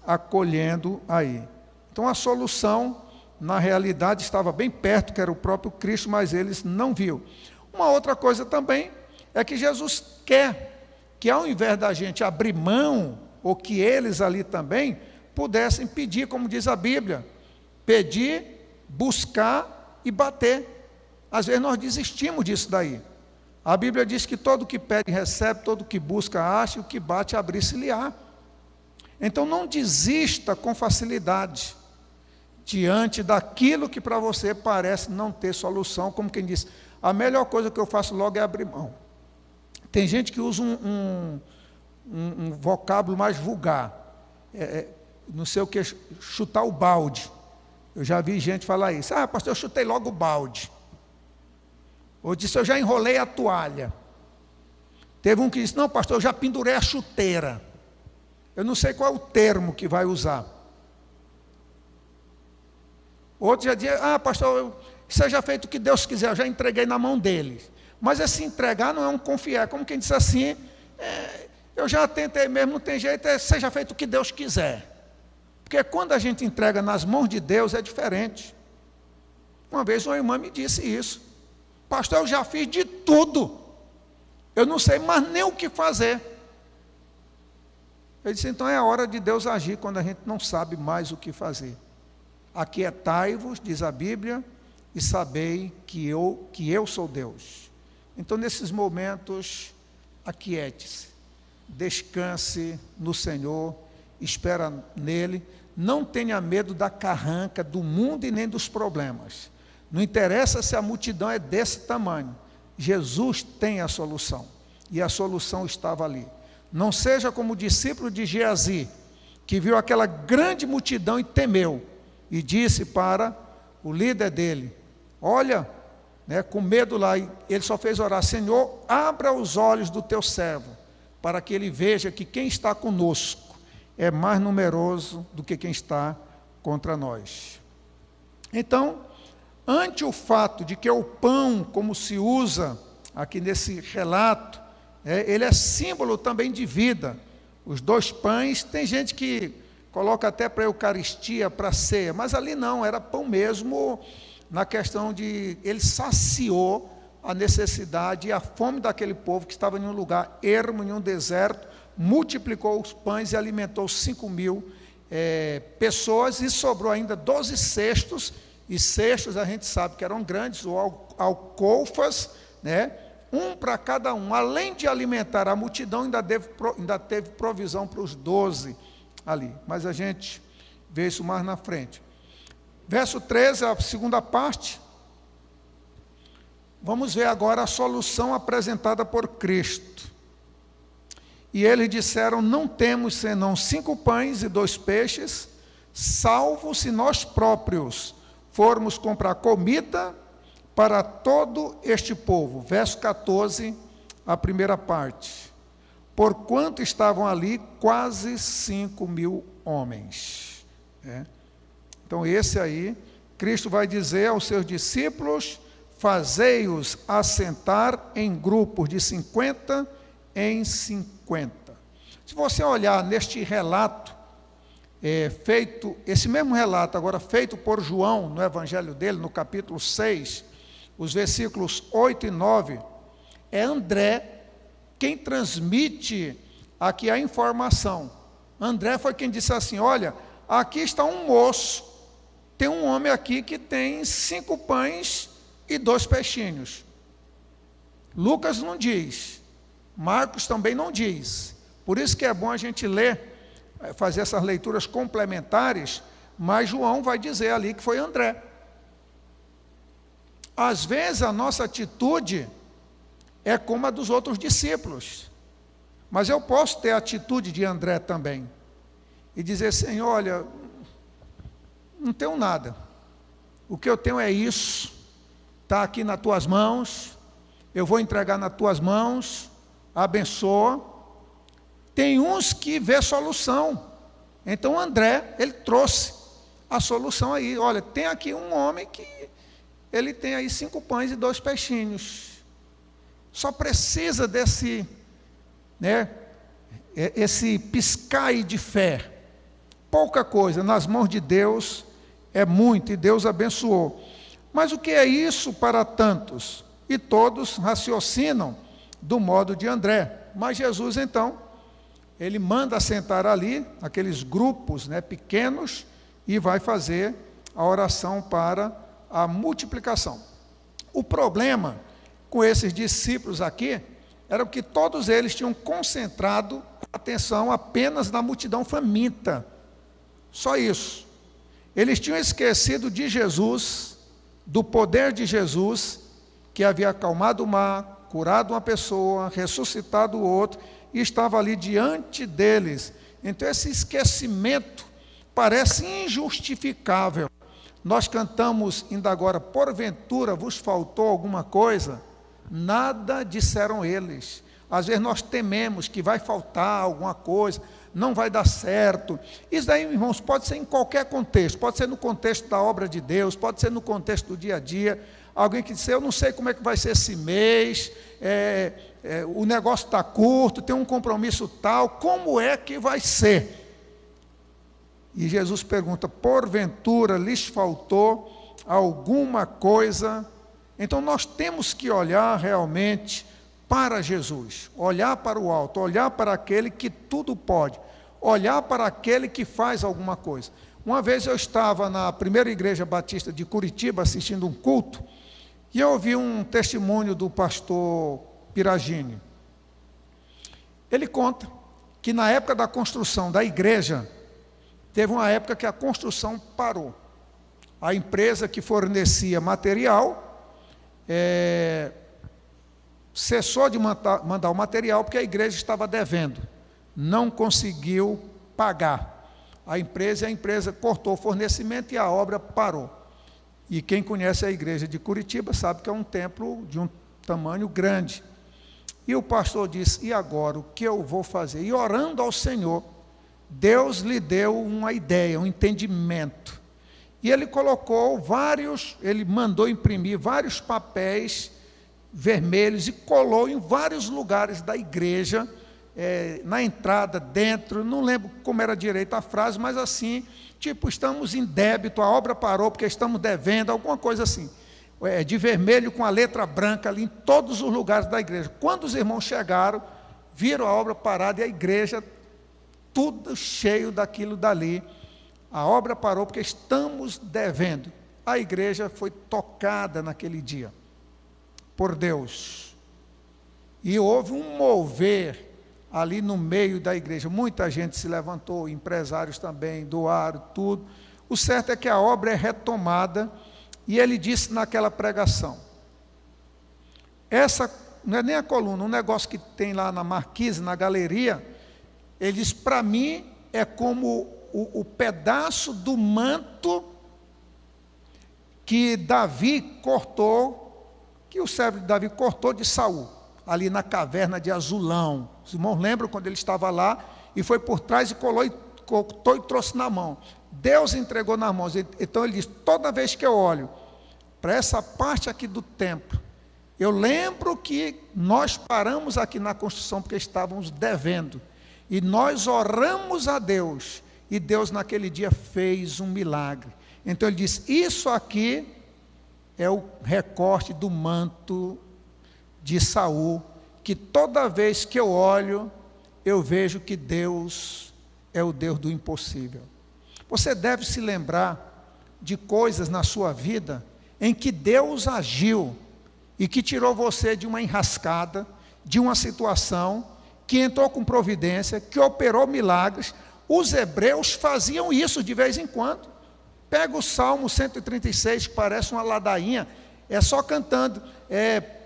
acolhendo aí. Então a solução, na realidade, estava bem perto, que era o próprio Cristo, mas eles não viram. Uma outra coisa também é que Jesus quer que, ao invés da gente abrir mão, ou que eles ali também pudessem pedir, como diz a Bíblia, pedir, buscar e bater. Às vezes nós desistimos disso daí. A Bíblia diz que todo que pede recebe, todo que busca acha, e o que bate abrir-se-lhe-á. Então não desista com facilidade diante daquilo que para você parece não ter solução, como quem diz, a melhor coisa que eu faço logo é abrir mão. Tem gente que usa um vocábulo mais vulgar, não sei o que, chutar o balde. Eu já vi gente falar isso, pastor, eu chutei logo o balde. Ou disse, eu já enrolei a toalha. Teve um que disse, não, pastor, eu já pendurei a chuteira. Eu não sei qual é o termo que vai usar. Outro já dizia, pastor, seja feito o que Deus quiser, eu já entreguei na mão dele. Mas esse entregar não é um confiar, como quem disse assim, eu já tentei mesmo, não tem jeito, seja feito o que Deus quiser. Porque quando a gente entrega nas mãos de Deus é diferente. Uma vez uma irmã me disse isso, pastor, eu já fiz de tudo, eu não sei mais nem o que fazer. Eu disse, então é a hora de Deus agir quando a gente não sabe mais o que fazer. Aquietai-vos, diz a Bíblia, e sabei que eu sou Deus. Então nesses momentos, aquiete-se, descanse no Senhor, espera nele, não tenha medo da carranca, do mundo e nem dos problemas. Não interessa se a multidão é desse tamanho, Jesus tem a solução, e a solução estava ali. Não seja como o discípulo de Geazi, que viu aquela grande multidão e temeu, e disse para o líder dele, olha, com medo lá, ele só fez orar, Senhor, abra os olhos do teu servo, para que ele veja que quem está conosco é mais numeroso do que quem está contra nós. Então, ante o fato de que o pão, como se usa aqui nesse relato, ele é símbolo também de vida. Os 2 pães, tem gente que coloca até para a Eucaristia, para a ceia, mas ali não, era pão mesmo, na questão de, ele saciou a necessidade e a fome daquele povo que estava em um lugar ermo, em um deserto, multiplicou os pães e alimentou 5.000 pessoas, e sobrou ainda 12 cestos, e cestos a gente sabe que eram grandes, ou alcofas, um para cada um. Além de alimentar a multidão, ainda teve provisão para os 12 ali, mas a gente vê isso mais na frente. Verso 13, a segunda parte, vamos ver agora a solução apresentada por Cristo. E eles disseram, não temos senão 5 pães e 2 peixes, salvo se nós próprios formos comprar comida para todo este povo. Verso 14, a primeira parte. Porquanto estavam ali quase 5.000 homens. Então esse aí, Cristo vai dizer aos seus discípulos, fazei-os assentar em grupos de 50 em 50. Se você olhar neste relato, feito, esse mesmo relato agora feito por João, no evangelho dele, no capítulo 6, os versículos 8 e 9, é André quem transmite aqui a informação. André foi quem disse assim, olha, aqui está um moço, tem um homem aqui que tem 5 pães e 2 peixinhos. Lucas não diz, Marcos também não diz, por isso que é bom a gente ler, fazer essas leituras complementares, mas João vai dizer ali que foi André. Às vezes a nossa atitude é como a dos outros discípulos, mas eu posso ter a atitude de André também, e dizer, Senhor, olha, não tenho nada, o que eu tenho é isso, está aqui nas tuas mãos, eu vou entregar nas tuas mãos, abençoa. Tem uns que vê solução, então André, ele trouxe a solução aí, olha, tem aqui um homem que ele tem aí 5 pães e 2 peixinhos, só precisa desse, esse piscar de fé, pouca coisa, nas mãos de Deus é muito, e Deus abençoou. Mas o que é isso para tantos? E todos raciocinam do modo de André. Mas Jesus, então, ele manda sentar ali, aqueles grupos, né, pequenos, e vai fazer a oração para a multiplicação. O problema com esses discípulos aqui era que todos eles tinham concentrado a atenção apenas na multidão faminta. Só isso. Eles tinham esquecido de Jesus, do poder de Jesus, que havia acalmado o mar, curado uma pessoa, ressuscitado o outro, e estava ali diante deles. Então esse esquecimento parece injustificável. Nós cantamos ainda agora, porventura vos faltou alguma coisa? Nada disseram eles. Às vezes nós tememos que vai faltar alguma coisa, não vai dar certo. Isso daí, irmãos, pode ser em qualquer contexto, pode ser no contexto da obra de Deus, pode ser no contexto do dia a dia. Alguém que diz, eu não sei como é que vai ser esse mês, o negócio está curto, tem um compromisso tal, como é que vai ser? E Jesus pergunta, porventura lhes faltou alguma coisa? Então nós temos que olhar realmente para Jesus, olhar para o alto, olhar para aquele que tudo pode, olhar para aquele que faz alguma coisa. Uma vez eu estava na primeira igreja batista de Curitiba assistindo um culto, e eu ouvi um testemunho do pastor Piragini. Ele conta que na época da construção da igreja, teve uma época que a construção parou. A empresa que fornecia material cessou de mandar o material porque a igreja estava devendo, não conseguiu pagar. A empresa cortou o fornecimento e a obra parou. E quem conhece a igreja de Curitiba sabe que é um templo de um tamanho grande. E o pastor disse, e agora, o que eu vou fazer? E orando ao Senhor, Deus lhe deu uma ideia, um entendimento. E ele ele mandou imprimir vários papéis vermelhos e colou em vários lugares da igreja, na entrada, dentro, não lembro como era direito a frase, mas assim, tipo, estamos em débito, a obra parou porque estamos devendo, alguma coisa assim, de vermelho com a letra branca ali em todos os lugares da igreja. Quando os irmãos chegaram, viram a obra parada e a igreja, tudo cheio daquilo dali, a obra parou porque estamos devendo. A igreja foi tocada naquele dia, por Deus, e houve um mover ali no meio da igreja, muita gente se levantou, empresários também, doaram tudo. O certo é que a obra é retomada, e ele disse naquela pregação, essa não é nem a coluna, um negócio que tem lá na marquise, na galeria, ele diz, para mim é como o pedaço do manto que Davi cortou, que o servo de Davi cortou de Saul, ali na caverna de Azulão. Os irmãos lembram quando ele estava lá, e foi por trás e cortou e trouxe na mão. Deus entregou nas mãos. Então ele diz, toda vez que eu olho para essa parte aqui do templo, eu lembro que nós paramos aqui na construção porque estávamos devendo, e nós oramos a Deus, e Deus naquele dia fez um milagre. Então ele diz, isso aqui é o recorte do manto de Saul, que toda vez que eu olho, eu vejo que Deus é o Deus do impossível. Você deve se lembrar de coisas na sua vida em que Deus agiu e que tirou você de uma enrascada, de uma situação, que entrou com providência, que operou milagres. Os hebreus faziam isso de vez em quando. Pega o Salmo 136, que parece uma ladainha, é só cantando,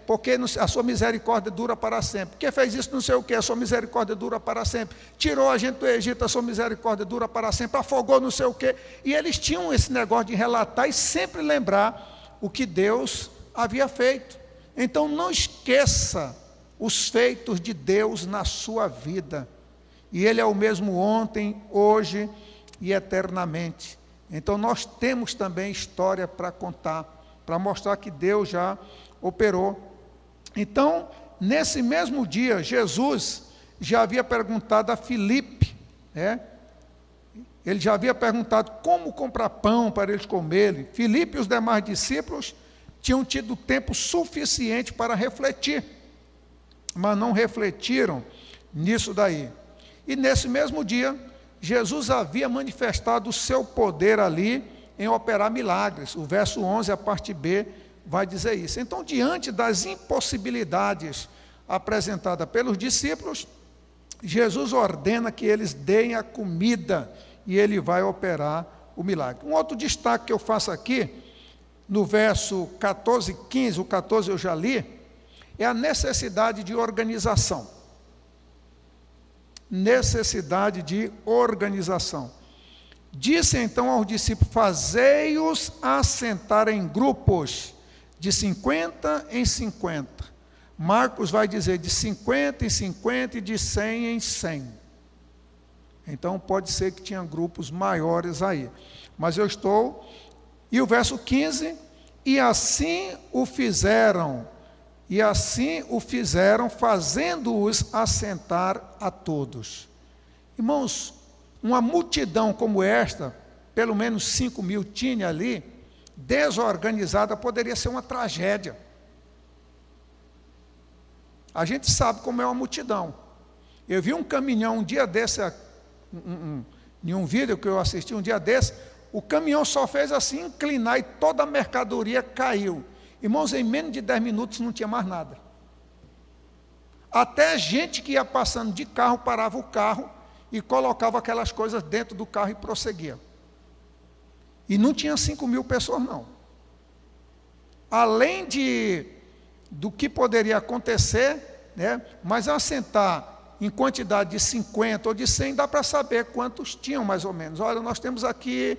porque a sua misericórdia dura para sempre. Quem fez isso não sei o que, a sua misericórdia dura para sempre. Tirou a gente do Egito, a sua misericórdia dura para sempre. Afogou não sei o que. E eles tinham esse negócio de relatar e sempre lembrar o que Deus havia feito. Então não esqueça os feitos de Deus na sua vida. E Ele é o mesmo ontem, hoje e eternamente. Então nós temos também história para contar, para mostrar que Deus já operou. Então, nesse mesmo dia, Jesus já havia perguntado a Filipe, ele já havia perguntado como comprar pão para eles comerem. Filipe e os demais discípulos tinham tido tempo suficiente para refletir, mas não refletiram nisso daí. E nesse mesmo dia, Jesus havia manifestado o seu poder ali em operar milagres. O verso 11, a parte B, vai dizer isso. Então, diante das impossibilidades apresentadas pelos discípulos, Jesus ordena que eles deem a comida e ele vai operar o milagre. Um outro destaque que eu faço aqui, no verso 14 e 15, o 14 eu já li, é a necessidade de organização. Necessidade de organização. Disse então aos discípulos: fazei-os assentar em grupos de 50 em 50. Marcos vai dizer de 50 em 50 e de 100 em 100. Então pode ser que tinha grupos maiores aí. Mas eu estou... E o verso 15: e assim o fizeram, fazendo-os assentar a todos. Irmãos, uma multidão como esta, pelo menos 5.000 tinha ali, desorganizada, poderia ser uma tragédia. A gente sabe como é uma multidão. Eu vi um caminhão um dia desse, em um vídeo que eu assisti um dia desse, o caminhão só fez assim inclinar e toda a mercadoria caiu. Irmãos, em menos de 10 minutos não tinha mais nada. Até gente que ia passando de carro, parava o carro e colocava aquelas coisas dentro do carro e prosseguia. E não tinha 5.000 pessoas não. Além do que poderia acontecer, né, mas assentar em quantidade de 50 ou de 100, dá para saber quantos tinham mais ou menos. Olha, nós temos aqui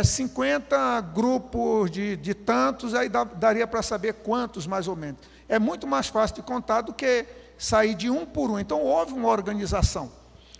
50 grupos de tantos, aí daria para saber quantos mais ou menos. É muito mais fácil de contar do que sair de um por um. Então houve uma organização.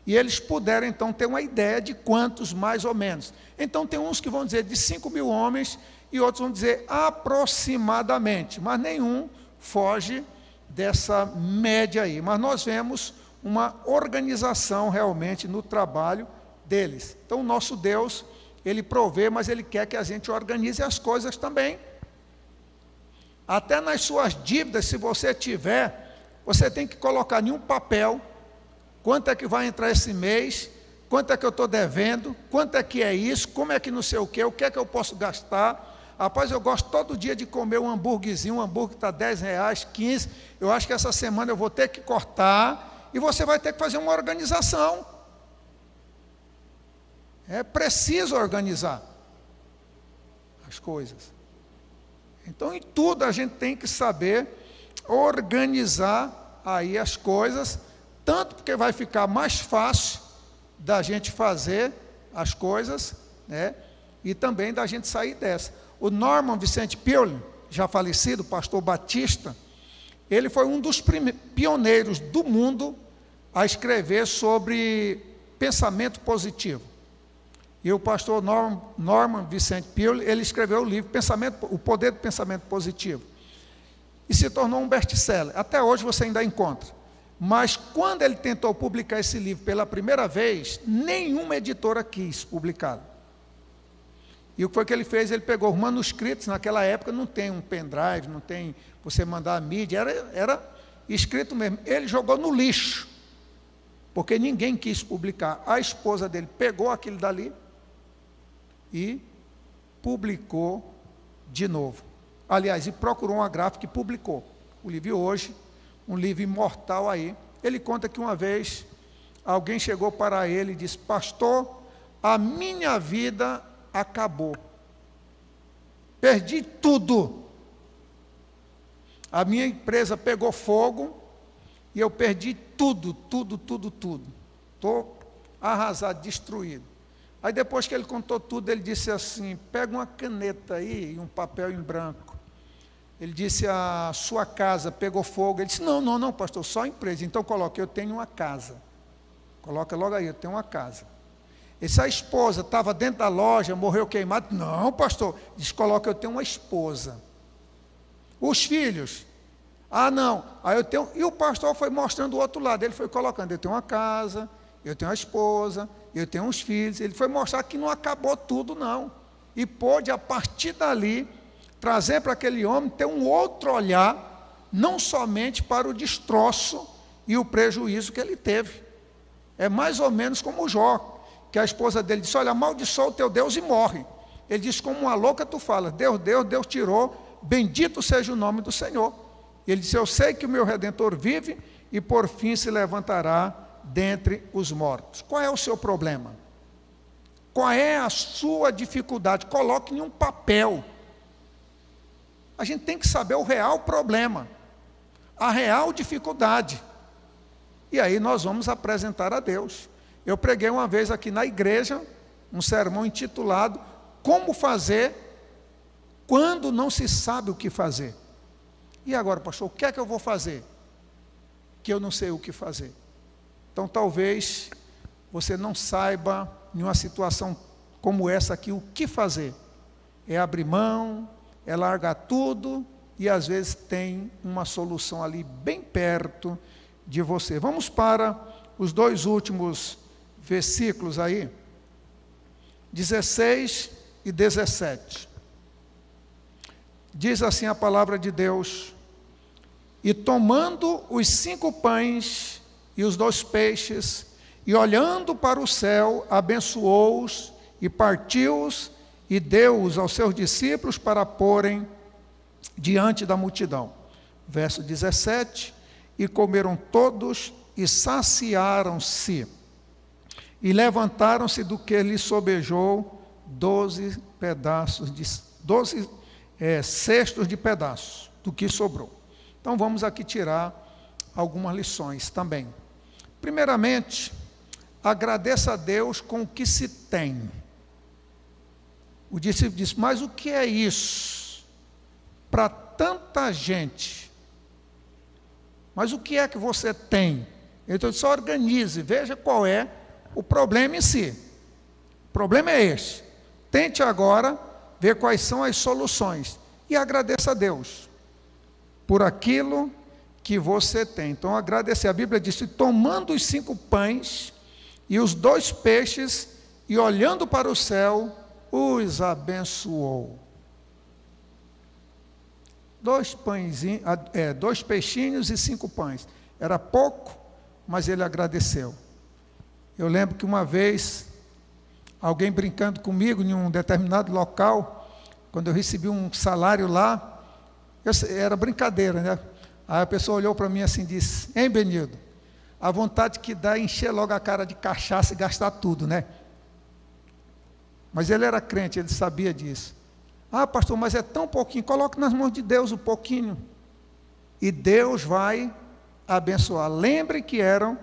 E eles puderam então ter uma ideia de quantos mais ou menos. Então tem uns que vão dizer de 5.000 homens e outros vão dizer aproximadamente, mas nenhum foge dessa média aí. Mas nós vemos uma organização realmente no trabalho deles. Então o nosso Deus, Ele provê, mas Ele quer que a gente organize as coisas também. Até nas suas dívidas, se você tiver, você tem que colocar em um papel quanto é que vai entrar esse mês, quanto é que eu estou devendo, quanto é que é isso, como é que não sei o que é que eu posso gastar. Rapaz, eu gosto todo dia de comer um hambúrguerzinho, um hambúrguer está R$10, 15, eu acho que essa semana eu vou ter que cortar, e você vai ter que fazer uma organização. É preciso organizar as coisas. Então, em tudo a gente tem que saber organizar aí as coisas, tanto porque vai ficar mais fácil da gente fazer as coisas, né? E também da gente sair dessa. O Norman Vincent Peale, já falecido, pastor batista, ele foi um dos pioneiros do mundo a escrever sobre pensamento positivo. E o pastor Norman Vincent Peale, ele escreveu o livro O Poder do Pensamento Positivo. E se tornou um best-seller. Até hoje você ainda encontra. Mas quando ele tentou publicar esse livro pela primeira vez, nenhuma editora quis publicá-lo. E o que foi que ele fez? Ele pegou os manuscritos, naquela época não tem um pendrive, não tem você mandar a mídia, era escrito mesmo. Ele jogou no lixo, porque ninguém quis publicar. A esposa dele pegou aquilo dali e publicou de novo. Aliás, e procurou uma gráfica e publicou o livro. Hoje, um livro imortal aí. Ele conta que uma vez alguém chegou para ele e disse: pastor, a minha vida acabou, perdi tudo, a minha empresa pegou fogo e eu perdi tudo, estou arrasado, destruído. Aí depois que ele contou tudo, ele disse assim: pega uma caneta aí e um papel em branco. Ele disse: a sua casa pegou fogo. Ele disse: não, pastor, só a empresa. Então coloque: eu tenho uma casa. Coloca logo aí: eu tenho uma casa. Essa esposa estava dentro da loja, morreu queimada. Não, pastor. Diz: coloca: eu tenho uma esposa. Os filhos: não. Aí eu tenho. E o pastor foi mostrando o outro lado. Ele foi colocando: eu tenho uma casa, eu tenho a esposa, eu tenho os filhos. Ele foi mostrar que não acabou tudo, não. E pôde, a partir dali, trazer para aquele homem ter um outro olhar, não somente para o destroço e o prejuízo que ele teve. É mais ou menos como o Jó, que a esposa dele disse: olha, amaldiçoa o teu Deus e morre. Ele disse: como uma louca tu fala, Deus tirou, bendito seja o nome do Senhor. Ele disse: eu sei que o meu Redentor vive e por fim se levantará dentre os mortos. Qual é o seu problema? Qual é a sua dificuldade? Coloque em um papel. A gente tem que saber o real problema, a real dificuldade. E aí nós vamos apresentar a Deus. Eu preguei uma vez aqui na igreja, um sermão intitulado Como Fazer Quando Não Se Sabe o que Fazer. E agora, pastor, o que é que eu vou fazer? Que eu não sei o que fazer. Então talvez você não saiba, em uma situação como essa aqui, o que fazer. É abrir mão, é largar tudo, e às vezes tem uma solução ali bem perto de você. Vamos para os 2 últimos versículos aí, 16 e 17. Diz assim a palavra de Deus: e tomando os 5 pães e os 2 peixes, e olhando para o céu, abençoou-os e partiu-os e deu-os aos seus discípulos para porem diante da multidão. Verso 17: e comeram todos e saciaram-se, e levantaram-se do que lhes sobejou 12 cestos de pedaços do que sobrou. Então vamos aqui tirar algumas lições também. Primeiramente, agradeça a Deus com o que se tem. O discípulo disse: mas o que é isso para tanta gente? Mas o que é que você tem? Então só organize, veja qual é o problema em si. O problema é este. Tente agora ver quais são as soluções e agradeça a Deus por aquilo que você tem. Então agradecer. A Bíblia diz: tomando os 5 pães e os 2 peixes, e olhando para o céu, os abençoou. 2 peixinhos e 5 pães. Era pouco, mas ele agradeceu. Eu lembro que uma vez, alguém brincando comigo em um determinado local, quando eu recebi um salário lá, era brincadeira, né? Aí a pessoa olhou para mim assim e disse: hein, Benildo, a vontade que dá é encher logo a cara de cachaça e gastar tudo, né? Mas ele era crente, ele sabia disso. Ah, pastor, mas é tão pouquinho. Coloque nas mãos de Deus um pouquinho, e Deus vai abençoar. Lembre que eram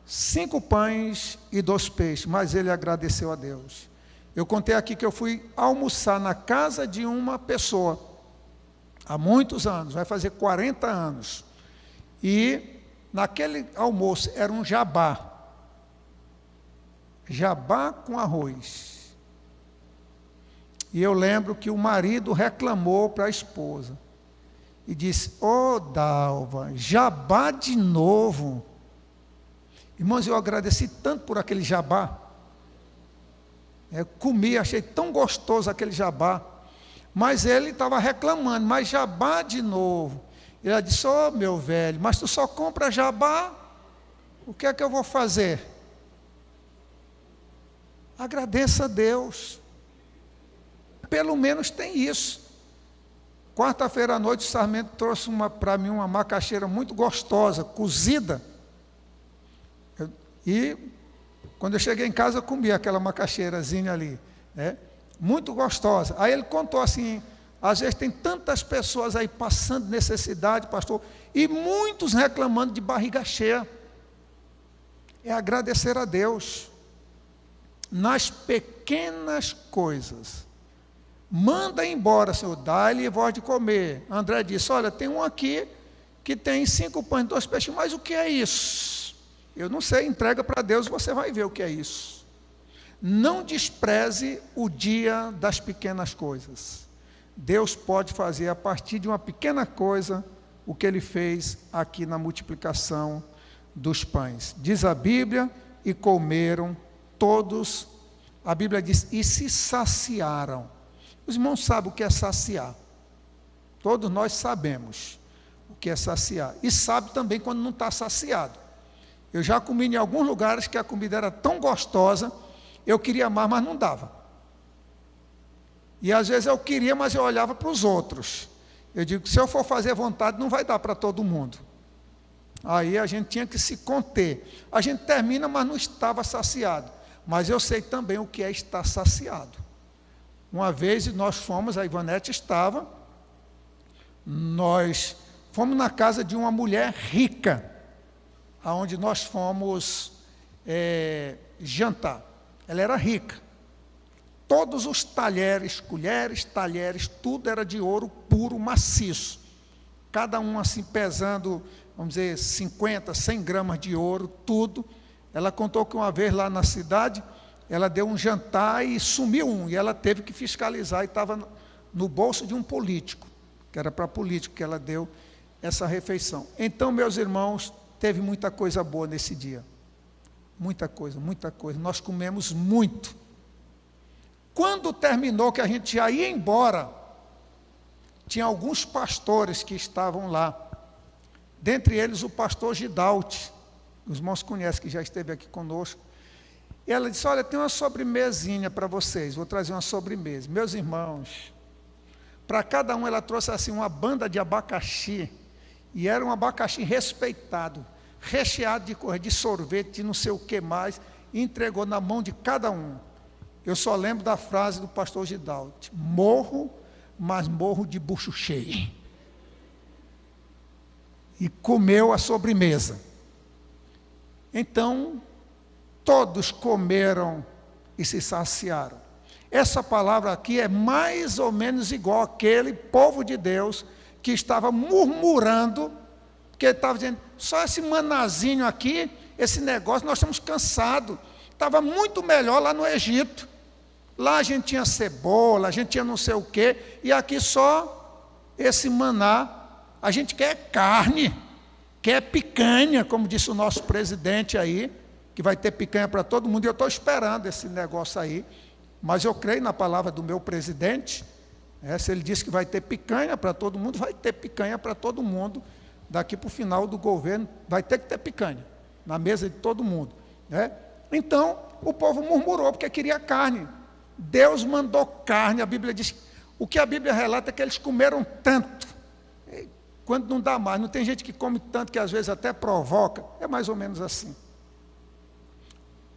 5 pães e 2 peixes, mas ele agradeceu a Deus. Eu contei aqui que eu fui almoçar na casa de uma pessoa, há muitos anos, vai fazer 40 anos, e naquele almoço era um jabá com arroz. E eu lembro que o marido reclamou para a esposa e disse: ô Dalva, jabá de novo. Irmãos, eu agradeci tanto por aquele jabá. Eu comi, achei tão gostoso aquele jabá. Mas ele estava reclamando: mas jabá de novo. Ele disse: ô meu velho, mas tu só compra jabá? O que é que eu vou fazer? Agradeça a Deus. Pelo menos tem isso. Quarta-feira à noite o Sarmento trouxe para mim uma macaxeira muito gostosa, cozida. E quando eu cheguei em casa eu comi aquela macaxeirazinha ali, né? Muito gostosa. Aí ele contou assim: às vezes tem tantas pessoas aí passando necessidade, pastor, e muitos reclamando de barriga cheia. É agradecer a Deus nas pequenas coisas. Manda embora, Senhor, dá-lhe voz de comer. André disse: olha, tem um aqui que tem 5 pães e 2 peixes, mas o que é isso? Eu não sei, entrega para Deus, você vai ver o que é isso. Não despreze o dia das pequenas coisas. Deus pode fazer a partir de uma pequena coisa o que Ele fez aqui na multiplicação dos pães. Diz a Bíblia e comeram todos, a Bíblia diz, e se saciaram. Os irmãos sabem o que é saciar. Todos nós sabemos o que é saciar. E sabe também quando não está saciado. Eu já comi em alguns lugares que a comida era tão gostosa, eu queria mais, mas não dava. E às vezes eu queria, mas eu olhava para os outros. Eu digo, se eu for fazer vontade, não vai dar para todo mundo. Aí a gente tinha que se conter. A gente termina, mas não estava saciado. Mas eu sei também o que é estar saciado. Uma vez nós fomos, a Ivanete estava, nós fomos na casa de uma mulher rica, aonde nós fomos jantar. Ela era rica. Todos os talheres, colheres, talheres, tudo era de ouro puro, maciço. Cada um assim pesando, vamos dizer, 50, 100 gramas de ouro, tudo. Ela contou que uma vez lá na cidade, ela deu um jantar e sumiu um. E ela teve que fiscalizar e estava no bolso de um político, que era para político que ela deu essa refeição. Então, meus irmãos, teve muita coisa boa nesse dia. Muita coisa, muita coisa. Nós comemos muito. Quando terminou, que a gente já ia embora, tinha alguns pastores que estavam lá. Dentre eles o pastor Gidalte, os irmãos conhecem, que já esteve aqui conosco. E ela disse, olha, tem uma sobremesinha para vocês, vou trazer uma sobremesa. Meus irmãos, para cada um ela trouxe assim uma banda de abacaxi, e era um abacaxi respeitado, recheado de sorvete, de não sei o que mais, e entregou na mão de cada um. Eu só lembro da frase do pastor Gidalte, morro, mas morro de bucho cheio. E comeu a sobremesa. Então, todos comeram e se saciaram. Essa palavra aqui é mais ou menos igual àquele povo de Deus que estava murmurando, porque ele estava dizendo, só esse manazinho aqui, esse negócio, nós estamos cansados. Estava muito melhor lá no Egito. Lá a gente tinha cebola, a gente tinha não sei o quê, e aqui só esse maná. A gente quer carne, quer picanha, como disse o nosso presidente aí, que vai ter picanha para todo mundo, e eu estou esperando esse negócio aí, mas eu creio na palavra do meu presidente, se ele disse que vai ter picanha para todo mundo, vai ter picanha para todo mundo, daqui para o final do governo, vai ter que ter picanha, na mesa de todo mundo. Então, o povo murmurou, porque queria carne. Deus mandou carne, a Bíblia diz, o que a Bíblia relata é que eles comeram tanto, quando não dá mais, não tem gente que come tanto que às vezes até provoca, é mais ou menos assim.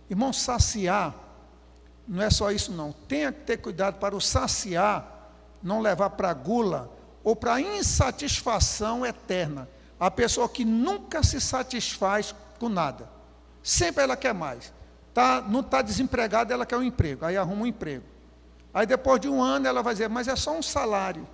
Irmão, saciar, não é só isso não, tenha que ter cuidado para o saciar, não levar para a gula, ou para a insatisfação eterna, a pessoa que nunca se satisfaz com nada, sempre ela quer mais. Não está desempregada, ela quer um emprego, aí arruma um emprego. Aí depois de um ano ela vai dizer, mas é só um salário,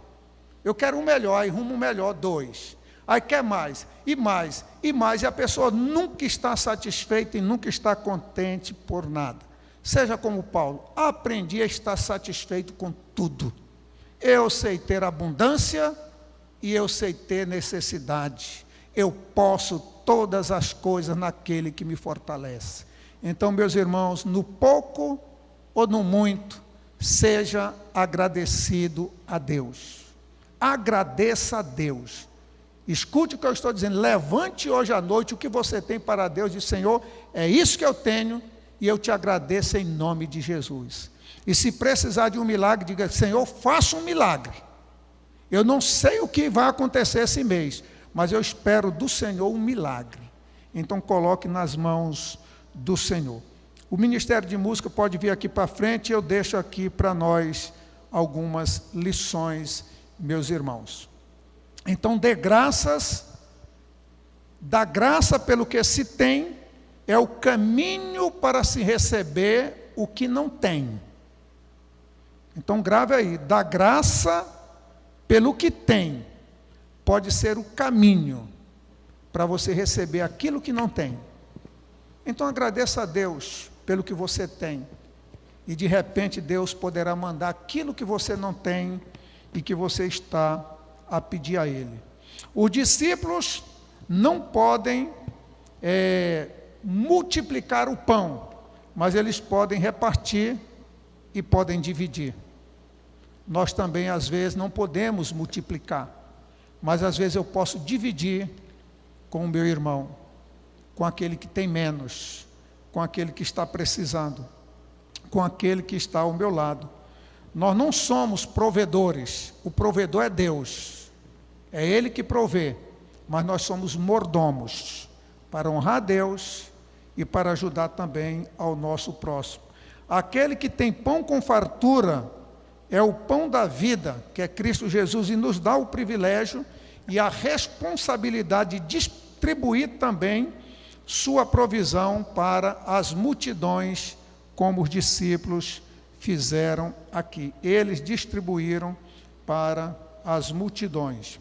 eu quero um melhor, aí arruma um melhor, 2. Aí quer mais, e mais, e mais, e a pessoa nunca está satisfeita e nunca está contente por nada. Seja como Paulo, aprendi a estar satisfeito com tudo. Eu sei ter abundância e eu sei ter necessidade. Eu posso todas as coisas naquele que me fortalece. Então, meus irmãos, no pouco ou no muito, seja agradecido a Deus. Agradeça a Deus. Escute o que eu estou dizendo. Levante hoje à noite o que você tem para Deus. Diz, Senhor, é isso que eu tenho e eu te agradeço em nome de Jesus. E se precisar de um milagre, diga, Senhor, faça um milagre. Eu não sei o que vai acontecer esse mês, mas eu espero do Senhor um milagre. Então, coloque nas mãos do Senhor. O Ministério de Música pode vir aqui para frente, eu deixo aqui para nós algumas lições, meus irmãos. Então, dê graças, dar graça pelo que se tem, é o caminho para se receber o que não tem. Então, grave aí, dar graça pelo que tem, pode ser o caminho para você receber aquilo que não tem. Então agradeça a Deus pelo que você tem, e de repente Deus poderá mandar aquilo que você não tem, e que você está a pedir a Ele. Os discípulos não podem multiplicar o pão, mas eles podem repartir e podem dividir. Nós também, às vezes, não podemos multiplicar, mas às vezes eu posso dividir com o meu irmão, com aquele que tem menos, com aquele que está precisando, com aquele que está ao meu lado. Nós não somos provedores, o provedor é Deus, é Ele que provê, mas nós somos mordomos, para honrar a Deus e para ajudar também ao nosso próximo. Aquele que tem pão com fartura é o pão da vida, que é Cristo Jesus, e nos dá o privilégio e a responsabilidade de distribuir também sua provisão para as multidões, como os discípulos fizeram aqui. Eles distribuíram para as multidões.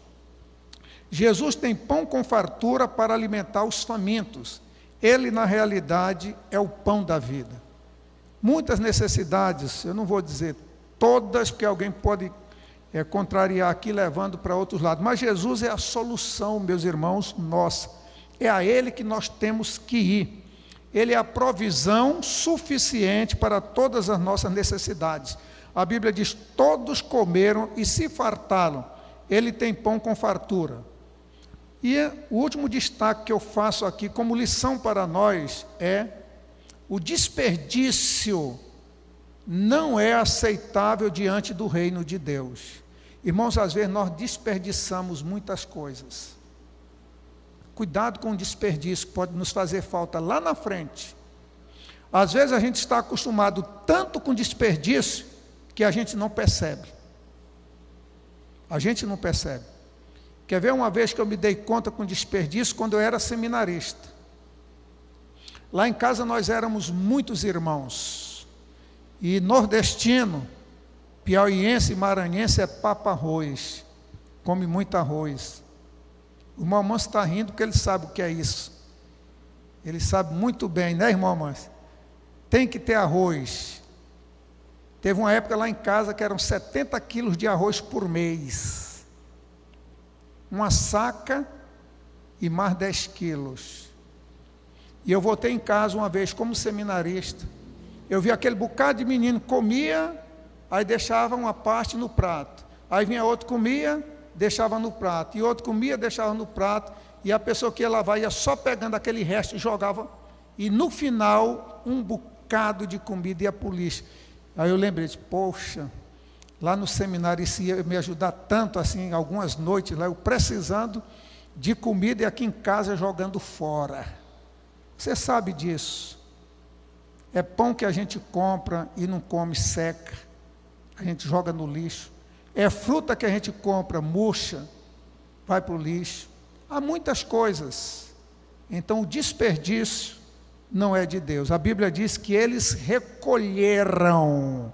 Jesus tem pão com fartura para alimentar os famintos. Ele, na realidade, é o pão da vida. Muitas necessidades, eu não vou dizer todas, porque alguém pode contrariar aqui, levando para outros lados. Mas Jesus é a solução, meus irmãos, nossa. É a Ele que nós temos que ir. Ele é a provisão suficiente para todas as nossas necessidades. A Bíblia diz, todos comeram e se fartaram. Ele tem pão com fartura. E o último destaque que eu faço aqui como lição para nós é: o desperdício não é aceitável diante do reino de Deus. Irmãos, às vezes nós desperdiçamos muitas coisas. Cuidado com o desperdício, que pode nos fazer falta lá na frente. Às vezes a gente está acostumado tanto com desperdício que a gente não percebe. A gente não percebe. Quer ver uma vez que eu me dei conta com desperdício? Quando eu era seminarista. Lá em casa nós éramos muitos irmãos. E nordestino, piauiense e maranhense é papa-arroz. Come muito arroz. O irmão Amâncio está rindo porque ele sabe o que é isso. Ele sabe muito bem, né, irmão Amâncio? Tem que ter arroz. Teve uma época lá em casa que eram 70 quilos de arroz por mês. Uma saca e mais 10 quilos. E eu voltei em casa uma vez como seminarista. Eu vi aquele bocado de menino, comia, aí deixava uma parte no prato. Aí vinha outro, comia, deixava no prato. E outro comia, deixava no prato. E a pessoa que ia lavar ia só pegando aquele resto e jogava. E no final, um bocado de comida ia para o lixo. Aí eu lembrei, poxa, lá no seminário isso ia me ajudar tanto, assim, algumas noites lá, eu precisando de comida e aqui em casa jogando fora. Você sabe disso. É pão que a gente compra e não come, seca. A gente joga no lixo. É fruta que a gente compra, murcha, vai para o lixo. Há muitas coisas. Então o desperdício não é de Deus. A Bíblia diz que eles recolheram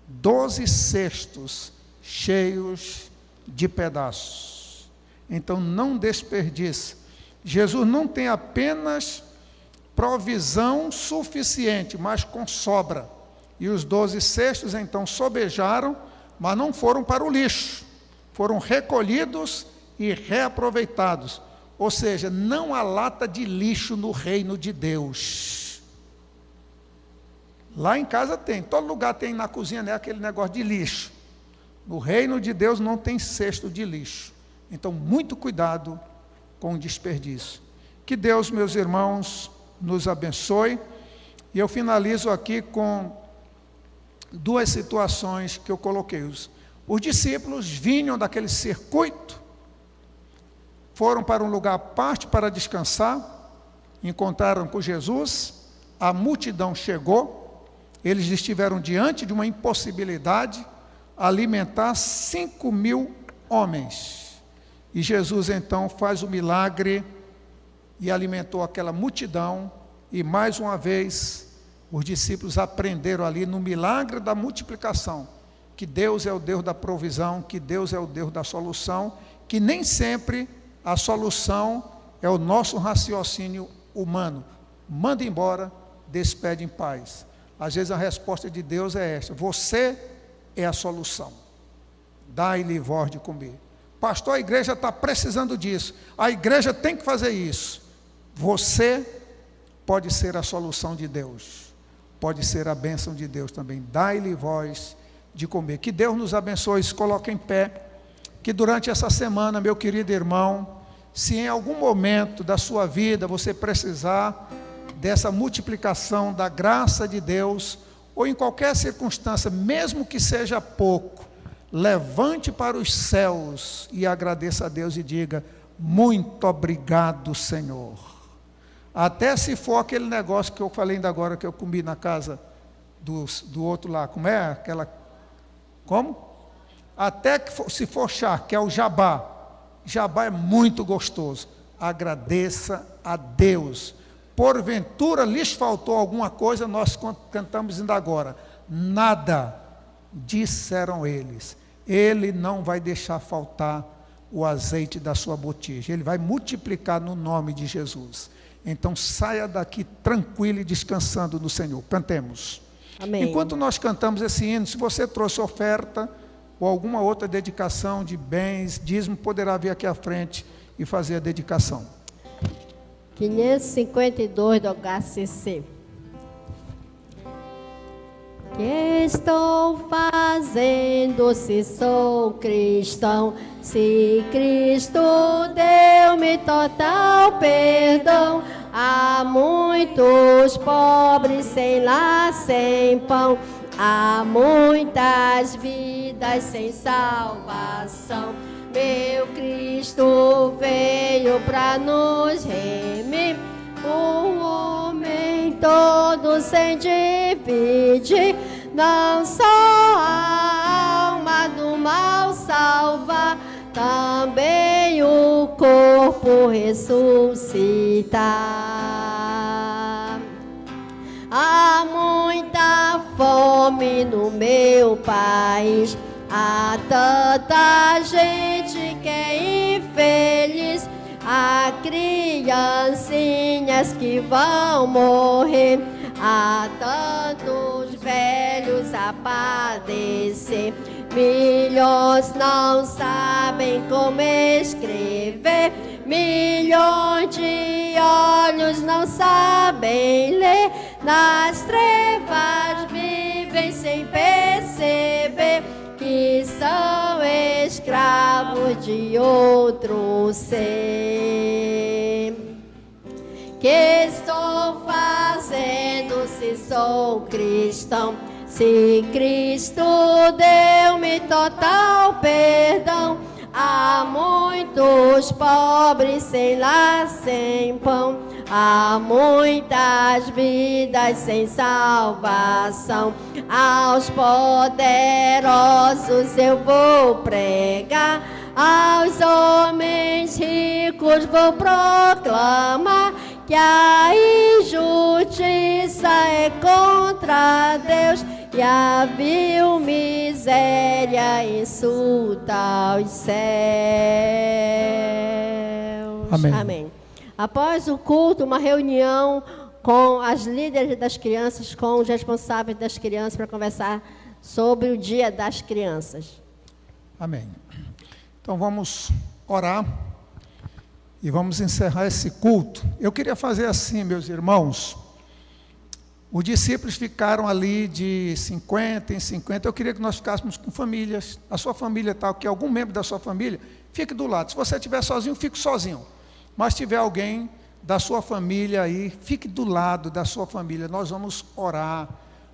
12 cestos cheios de pedaços. Então não desperdice. Jesus não tem apenas provisão suficiente, mas com sobra. E os 12 cestos então sobejaram, mas não foram para o lixo. Foram recolhidos e reaproveitados. Ou seja, não há lata de lixo no reino de Deus. Lá em casa tem, todo lugar tem na cozinha, né, aquele negócio de lixo. No reino de Deus não tem cesto de lixo. Então, muito cuidado com o desperdício. Que Deus, meus irmãos, nos abençoe. E eu finalizo aqui com duas situações que eu coloquei. Os discípulos vinham daquele circuito, foram para um lugar à parte para descansar, encontraram com Jesus, a multidão chegou, eles estiveram diante de uma impossibilidade, alimentar 5.000 homens. E Jesus então faz o milagre e alimentou aquela multidão, e mais uma vez os discípulos aprenderam ali no milagre da multiplicação, que Deus é o Deus da provisão, que Deus é o Deus da solução, que nem sempre a solução é o nosso raciocínio humano. Manda embora, despede em paz. Às vezes a resposta de Deus é esta: você é a solução. Dai-lhe voz de comer. Pastor, a igreja está precisando disso. A igreja tem que fazer isso. Você pode ser a solução de Deus, pode ser a bênção de Deus também. Dai-lhe voz de comer. Que Deus nos abençoe, se coloque em pé, que durante essa semana, meu querido irmão, se em algum momento da sua vida você precisar dessa multiplicação da graça de Deus, ou em qualquer circunstância, mesmo que seja pouco, levante para os céus e agradeça a Deus e diga: muito obrigado, Senhor. Até se for aquele negócio que eu falei ainda agora, que eu comi na casa do outro lá, como é? Como? Até que se for chá, que é o jabá. Jabá é muito gostoso. Agradeça a Deus. Porventura lhes faltou alguma coisa, nós cantamos ainda agora. Nada, disseram eles. Ele não vai deixar faltar o azeite da sua botija. Ele vai multiplicar no nome de Jesus. Então saia daqui tranquilo e descansando no Senhor. Cantemos. Amém. Enquanto nós cantamos esse hino, se você trouxe oferta ou alguma outra dedicação de bens, dízimo, poderá vir aqui à frente e fazer a dedicação. 552 do HCC. Que estou fazendo se sou cristão? Se Cristo deu-me total perdão, há muitos pobres sem lar, sem pão, há muitas vidas sem salvação. Meu Cristo veio para nos remir, o homem todo sem dividir, não só a alma do mal salvar, também o corpo ressuscitar. Há muita fome no meu país, há tanta gente que é infeliz, há criancinhas que vão morrer, há tantos velhos a padecer, milhões não sabem como escrever, milhões de olhos não sabem ler, nas trevas vivem sem perceber que são escravos de outro ser. Que estou fazendo se sou cristão? Se Cristo deu-me total perdão, há muitos pobres sem lar, sem pão, há muitas vidas sem salvação. Aos poderosos eu vou pregar, aos homens ricos vou proclamar que a injustiça é contra Deus e a vil miséria insulta os céus. Amém. Amém. Após o culto, uma reunião com as líderes das crianças, com os responsáveis das crianças, para conversar sobre o Dia das Crianças. Amém. Então vamos orar e vamos encerrar esse culto. Eu queria fazer assim, meus irmãos. Os discípulos ficaram ali de 50 em 50. Eu queria que nós ficássemos com famílias. A sua família tal, que algum membro da sua família, fique do lado. Se você estiver sozinho, fique sozinho. Mas se tiver alguém da sua família aí, fique do lado da sua família. Nós vamos orar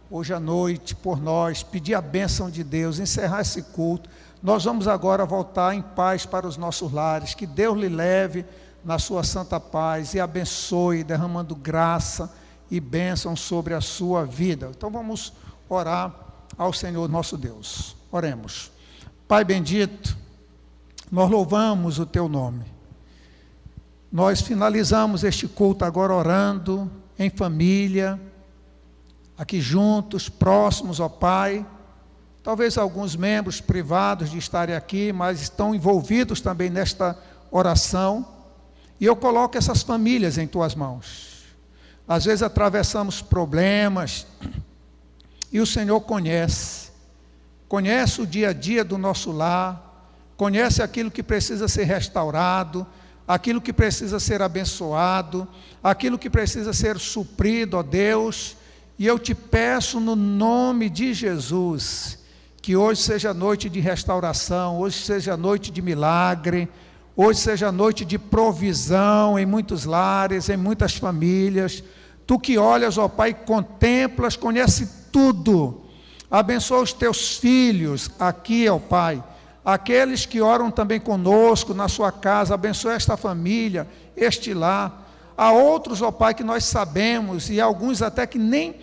hoje à noite por nós, pedir a bênção de Deus, encerrar esse culto. Nós vamos agora voltar em paz para os nossos lares. Que Deus lhe leve na sua santa paz e abençoe, derramando graça e bênção sobre a sua vida. Então vamos orar ao Senhor nosso Deus. Oremos. Pai bendito, nós louvamos o teu nome. Nós finalizamos este culto agora orando em família, aqui juntos, próximos, ó Pai. Talvez alguns membros privados de estarem aqui, mas estão envolvidos também nesta oração. E eu coloco essas famílias em tuas mãos. Às vezes atravessamos problemas e o Senhor conhece o dia a dia do nosso lar, conhece aquilo que precisa ser restaurado, aquilo que precisa ser abençoado, aquilo que precisa ser suprido, ó Deus. E eu te peço no nome de Jesus, que hoje seja noite de restauração, hoje seja noite de milagre, hoje seja noite de provisão em muitos lares, em muitas famílias. Tu que olhas, ó Pai, contemplas, conhece tudo. Abençoa os teus filhos aqui, ó Pai. Aqueles que oram também conosco na sua casa, abençoa esta família, este lar. Há outros, ó Pai, que nós sabemos, e alguns até que nem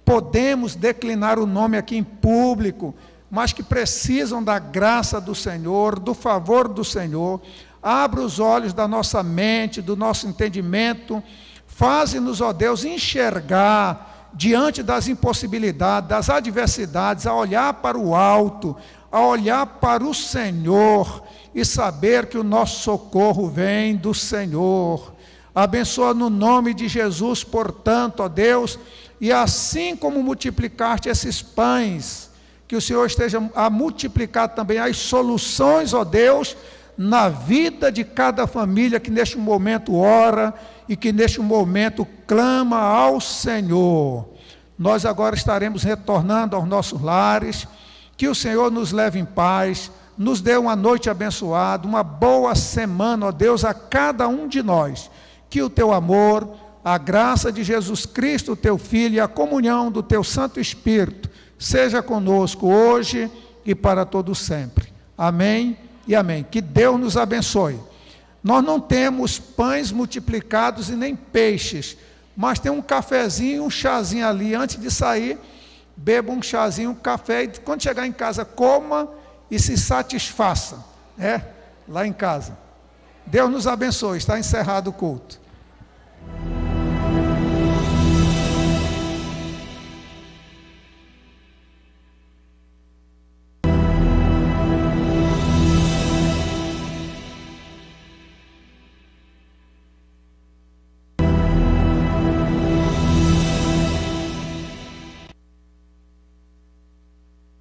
podemos declinar o nome aqui em público, mas que precisam da graça do Senhor, do favor do Senhor. Abra os olhos da nossa mente, do nosso entendimento, faze-nos, ó Deus, enxergar diante das impossibilidades, das adversidades, a olhar para o alto, a olhar para o Senhor e saber que o nosso socorro vem do Senhor. Abençoa no nome de Jesus, portanto, ó Deus, e assim como multiplicaste esses pães, que o Senhor esteja a multiplicar também as soluções, ó Deus, na vida de cada família que neste momento ora e que neste momento clama ao Senhor. Nós agora estaremos retornando aos nossos lares. Que o Senhor nos leve em paz, nos dê uma noite abençoada, uma boa semana, ó Deus, a cada um de nós. Que o teu amor, a graça de Jesus Cristo, teu Filho, e a comunhão do teu Santo Espírito seja conosco hoje e para todo sempre. Amém e amém. Que Deus nos abençoe. Nós não temos pães multiplicados e nem peixes, mas tem um cafezinho, um chazinho ali. Antes de sair, beba um chazinho, um café, e quando chegar em casa, coma e se satisfaça, lá em casa. Deus nos abençoe. Está encerrado o culto.